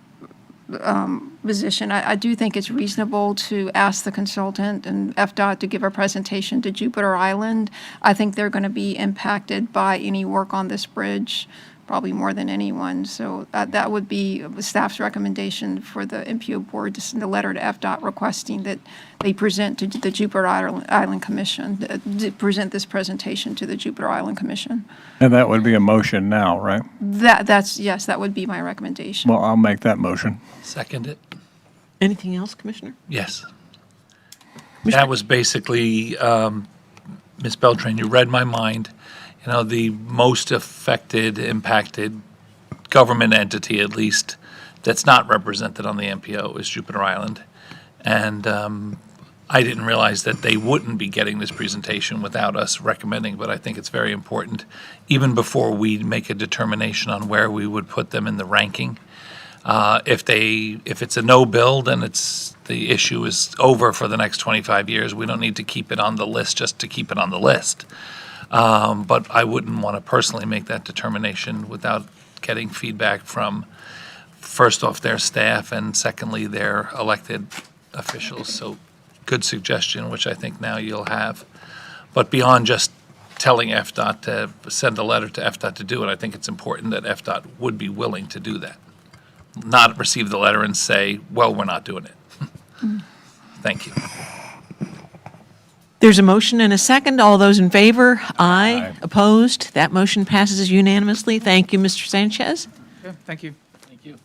position, I do think it's reasonable to ask the consultant and FDOT to give a presentation to Jupiter Island. I think they're going to be impacted by any work on this bridge, probably more than anyone. So that would be the staff's recommendation for the MPO board to send a letter to FDOT requesting that they present to the Jupiter Island Commission, present this presentation to the Jupiter Island Commission. And that would be a motion now, right? Yes, that would be my recommendation. Well, I'll make that motion. Second it. Anything else, Commissioner? Yes. That was basically, Ms. Beltran, you read my mind. The most affected, impacted government entity, at least, that's not represented on the MPO is Jupiter Island. And I didn't realize that they wouldn't be getting this presentation without us recommending, but I think it's very important, even before we make a determination on where we would put them in the ranking. If it's a no bill, then the issue is over for the next 25 years. We don't need to keep it on the list just to keep it on the list. But I wouldn't want to personally make that determination without getting feedback from, first off, their staff, and secondly, their elected officials. So good suggestion, which I think now you'll have. But beyond just telling FDOT to send a letter to FDOT to do it, I think it's important that FDOT would be willing to do that. Not receive the letter and say, well, we're not doing it. Thank you. There's a motion and a second. All those in favor? Aye. Opposed? That motion passes unanimously. Thank you, Mr. Sanchez. Okay, thank you. Thank you.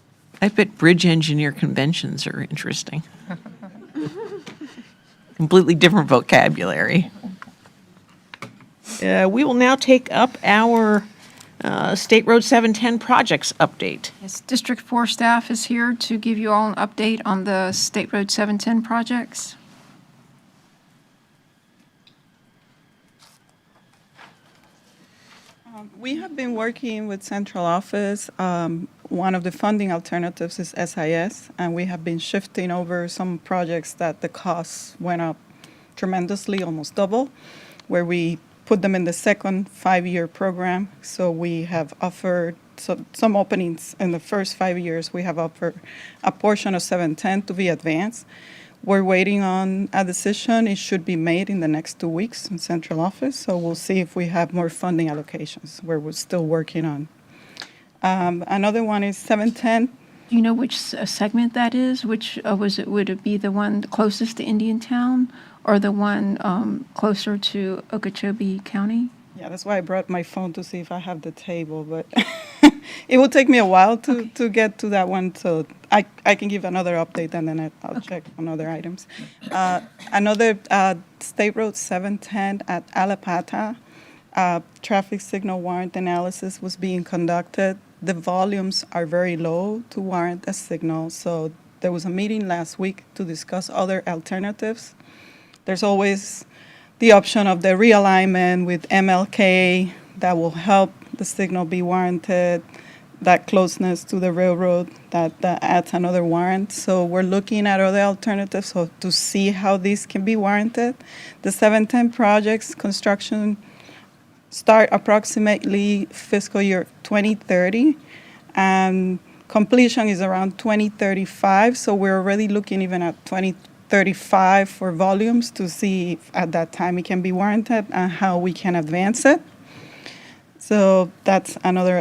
I bet bridge engineer conventions are interesting. Completely different vocabulary. We will now take up our State Road 710 projects update. Yes, District 4 staff is here to give you all an update on the State Road 710 projects. We have been working with central office. One of the funding alternatives is SIS, and we have been shifting over some projects that the costs went up tremendously, almost double, where we put them in the second 5-year program. So we have offered some openings in the first 5 years. We have offered a portion of 710 to be advanced. We're waiting on a decision. It should be made in the next 2 weeks in central office. So we'll see if we have more funding allocations, where we're still working on. Another one is 710. Do you know which segment that is? Which would it be the one closest to Indiantown or the one closer to Okeechobee County? Yeah, that's why I brought my phone to see if I have the table, but it will take me a while to get to that one, so I can give another update and then I'll check on other items. Another State Road 710 at Alapata, traffic signal warrant analysis was being conducted. The volumes are very low to warrant a signal, so there was a meeting last week to discuss other alternatives. There's always the option of the realignment with MLK that will help the signal be warranted, that closeness to the railroad that adds another warrant. So we're looking at other alternatives to see how these can be warranted. The 710 projects construction start approximately fiscal year 2030, and completion is around 2035. So we're already looking even at 2035 for volumes to see if at that time it can be warranted and how we can advance it. So that's another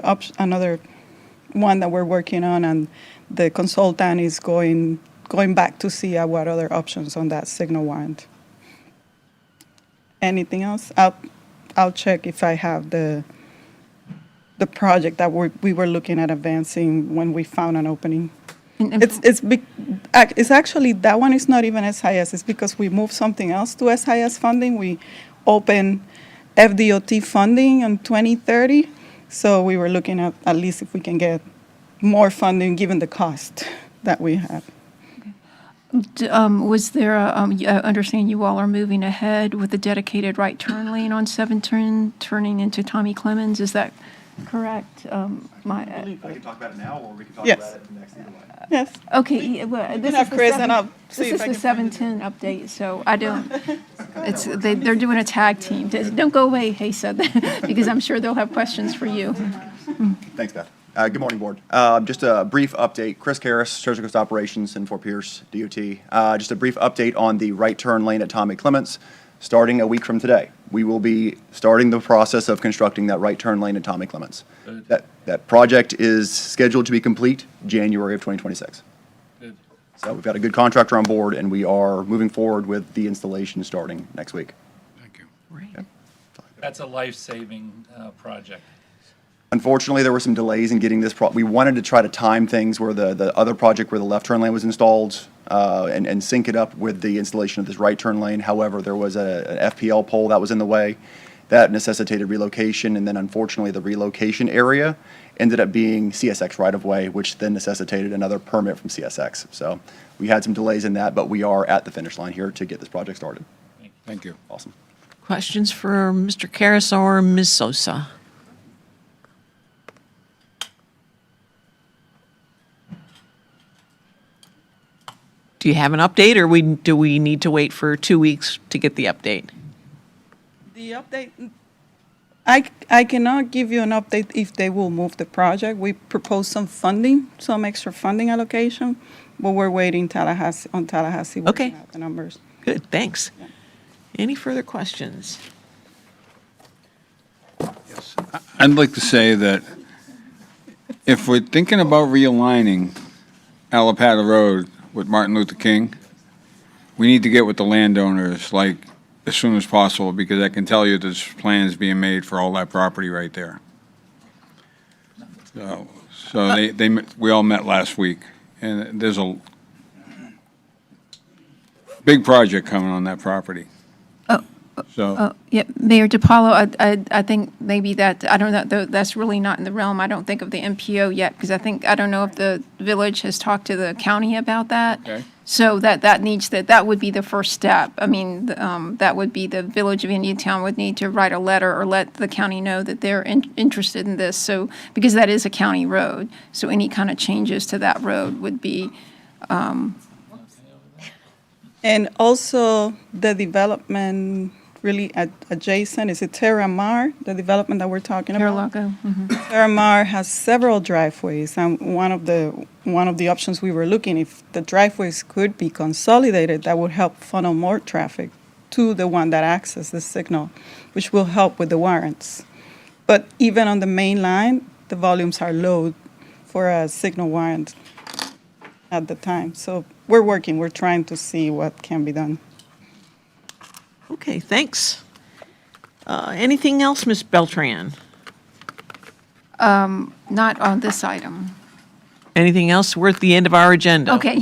one that we're working on, and the consultant is going going back to see what other options on that signal warrant. Anything else? I'll check if I have the project that we were looking at advancing when we found an opening. It's actually, that one is not even SIS. It's because we moved something else to SIS funding. We opened FDOT funding in 2030. So we were looking at least if we can get more funding given the cost that we have. Was there, I understand you all are moving ahead with the dedicated right turn lane on 7 turning into Tommy Clemens. Is that correct? I can talk about it now, or we can talk Yes. about it next either way. Yes. Okay, yeah, well, this have is the Chris, seven- and I'll see This if is I the can find 710 update, so I don't, they're doing a tag team. Don't go away, Hesa, because I'm sure they'll have questions for you. Thanks, Beth. Good morning, Board. Just a brief update. Chris Karras, Surgical Coast Operations in Fort Pierce, DOT. Just a brief update on the right turn lane at Tommy Clements, starting a week from today. We will be starting the process of constructing that right turn lane at Tommy Clements. That project is scheduled to be complete January of 2026. Good. So we've got a good contractor on board, and we are moving forward with the installation starting next week. Thank you. Right. That's a life-saving project. Unfortunately, there were some delays in getting this. We wanted to try to time things where the other project where the left turn lane was installed and sync it up with the installation of this right turn lane. However, there was an FPL pole that was in the way. That necessitated relocation, and then unfortunately, the relocation area ended up being CSX right-of-way, which then necessitated another permit from CSX. So we had some delays in that, but we are at the finish line here to get this project started. Thank you. Awesome. Questions for Mr. Karras or Ms. Sosa? Do you have an update, or do we need to wait for 2 weeks to get the update? The update, I cannot give you an update if they will move the project. We proposed some funding, some extra funding allocation, but we're waiting on Tallahassee. Okay. working out the numbers. Good, thanks. Any further questions? I'd like to say that if we're thinking about realigning Allapattah Road with Martin Luther King, we need to get with the landowners, like, as soon as possible, because I can tell you there's plans being made for all that property right there. So we all met last week, and there's a big project coming on that property. So, Yeah, Mayor DiPaolo, I think maybe that, I don't know, that's really not in the realm, I don't think, of the MPO yet, because I don't know if the village has talked to the county about that. Okay. So that would be the first step. I mean, that would be the Village of Indiantown would need to write a letter or let the county know that they're interested in this, so, because that is a county road, so any kind of changes to that road would be, And also the development really adjacent, is it Terra Mar, the development that we're talking about? Terra Lago. Terra Mar has several driveways, and one of the options we were looking, if the driveways could be consolidated, that would help funnel more traffic to the one that accesses the signal, which will help with the warrants. But even on the main line, the volumes are low for a signal warrant at the time. So we're trying to see what can be done. Okay, thanks. Anything else, Ms. Beltran? Not on this item. Anything else? We're at the end of our agenda. Okay,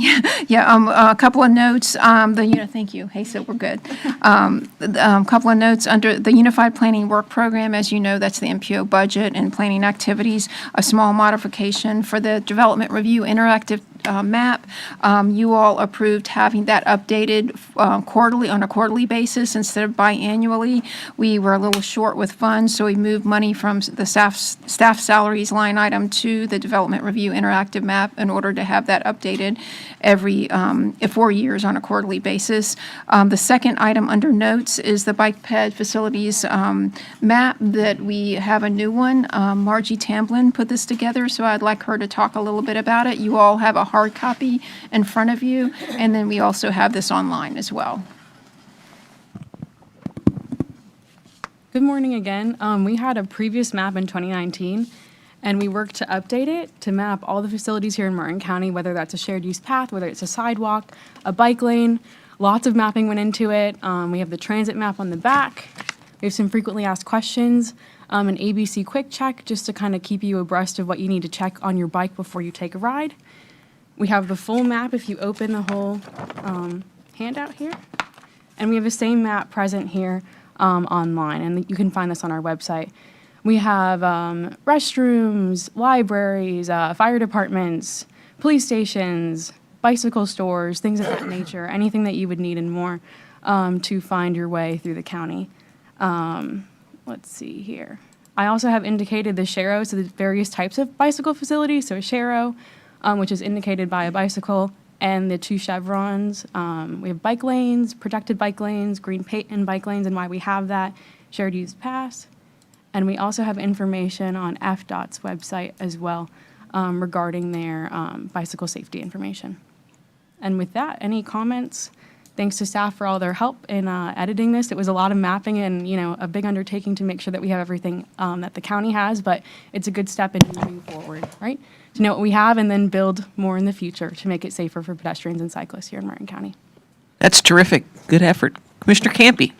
yeah, a couple of notes, thank you, hey, so we're good. A couple of notes under the Unified Planning Work Program, as you know, that's the MPO budget and planning activities, a small modification for the Development Review Interactive map. You all approved having that updated quarterly, on a quarterly basis instead of biannually. We were a little short with funds, so we moved money from the staff salaries line item to the Development Review Interactive map in order to have that updated every 4 years on a quarterly basis. The second item under notes is the bike ped facilities map that we have a new one. Margie Tamblin put this together, so I'd like her to talk a little bit about it. You all have a hard copy in front of you, and then we also have this online as well. Good morning again. We had a previous map in 2019, and we work to update it to map all the facilities here in Martin County, whether that's a shared use path, whether it's a sidewalk, a bike lane. Lots of mapping went into it. We have the transit map on the back. We have some frequently asked questions, an ABC quick check just to kind of keep you abreast of what you need to check on your bike before you take a ride. We have the full map if you open the whole handout here. And we have the same map present here online, and you can find this on our website. We have restrooms, libraries, fire departments, police stations, bicycle stores, things of that nature, anything that you would need and more to find your way through the county. Let's see here. I also have indicated the sharrows, so the various types of bicycle facilities. So a sharrow, which is indicated by a bicycle, and the two chevrons. We have bike lanes, protected bike lanes, green paint and bike lanes, and why we have that, shared use pass. And we also have information on FDOT's website as well regarding their bicycle safety information. And with that, any comments? Thanks to staff for all their help in editing this. It was a lot of mapping and, a big undertaking to make sure that we have everything that the county has, but it's a good step in moving forward, right? To know what we have and then build more in the future to make it safer for pedestrians and cyclists here in Martin County. That's terrific. Good effort. Commissioner Campy.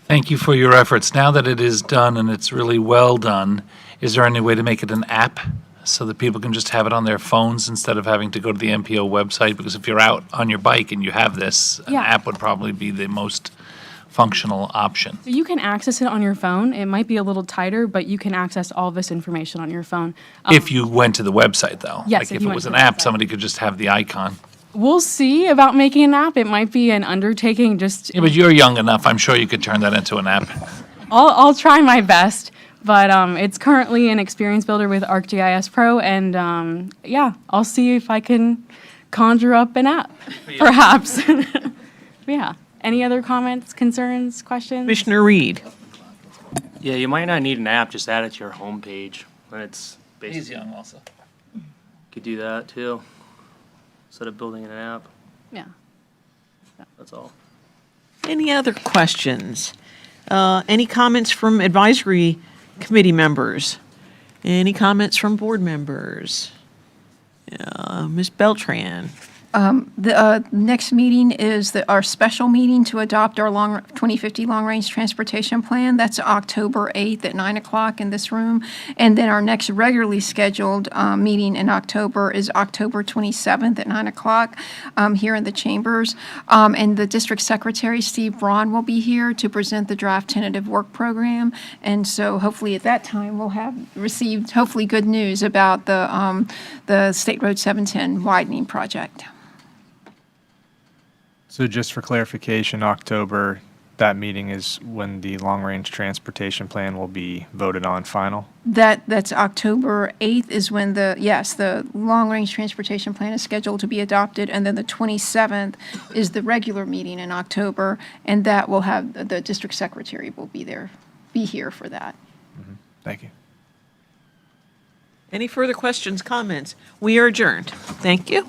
Thank you for your efforts. Now that it is done and it's really well done, is there any way to make it an app so that people can just have it on their phones instead of having to go to the MPO website? Because if you're out on your bike and you have this, an Yeah. app would probably be the most functional option. So you can access it on your phone. It might be a little tighter, but you can access all this information on your phone. If you went to the website, though. Yes, Like if if you it went was to an the app, website. somebody could just have the icon. We'll see about making an app. It might be an undertaking. Just Yeah, but you're young enough. I'm sure you could turn that into an app. I'll try my best. But it's currently an experience builder with ArcGIS Pro, and yeah, I'll see if I can conjure up an app, perhaps. Yeah. Any other comments, concerns, questions? Commissioner Reed. Yeah, you might not need an app, just add it to your homepage. And it's He's basically, young also. could do that too, instead of building an app, Yeah. that's all. Any other questions? Any comments from advisory committee members? Any comments from board members? Ms. Beltran. The next meeting is our special meeting to adopt our 2050 Long-Range Transportation Plan. That's October 8th at 9 o'clock in this room. And then our next regularly scheduled meeting in October is October 27th at 9 o'clock here in the chambers. And the District Secretary, Steve Braun, will be here to present the draft tentative work program. And so hopefully at that time, we'll have received hopefully good news about the State Road 710 widening project. So just for clarification, October, that meeting is when the long-range transportation plan will be voted on final? That's October 8th is when the long-range transportation plan is scheduled to be adopted, and then the 27th is the regular meeting in October, and that will have, the district secretary will be here for that. Thank you. Any further questions, comments? We are adjourned. Thank you.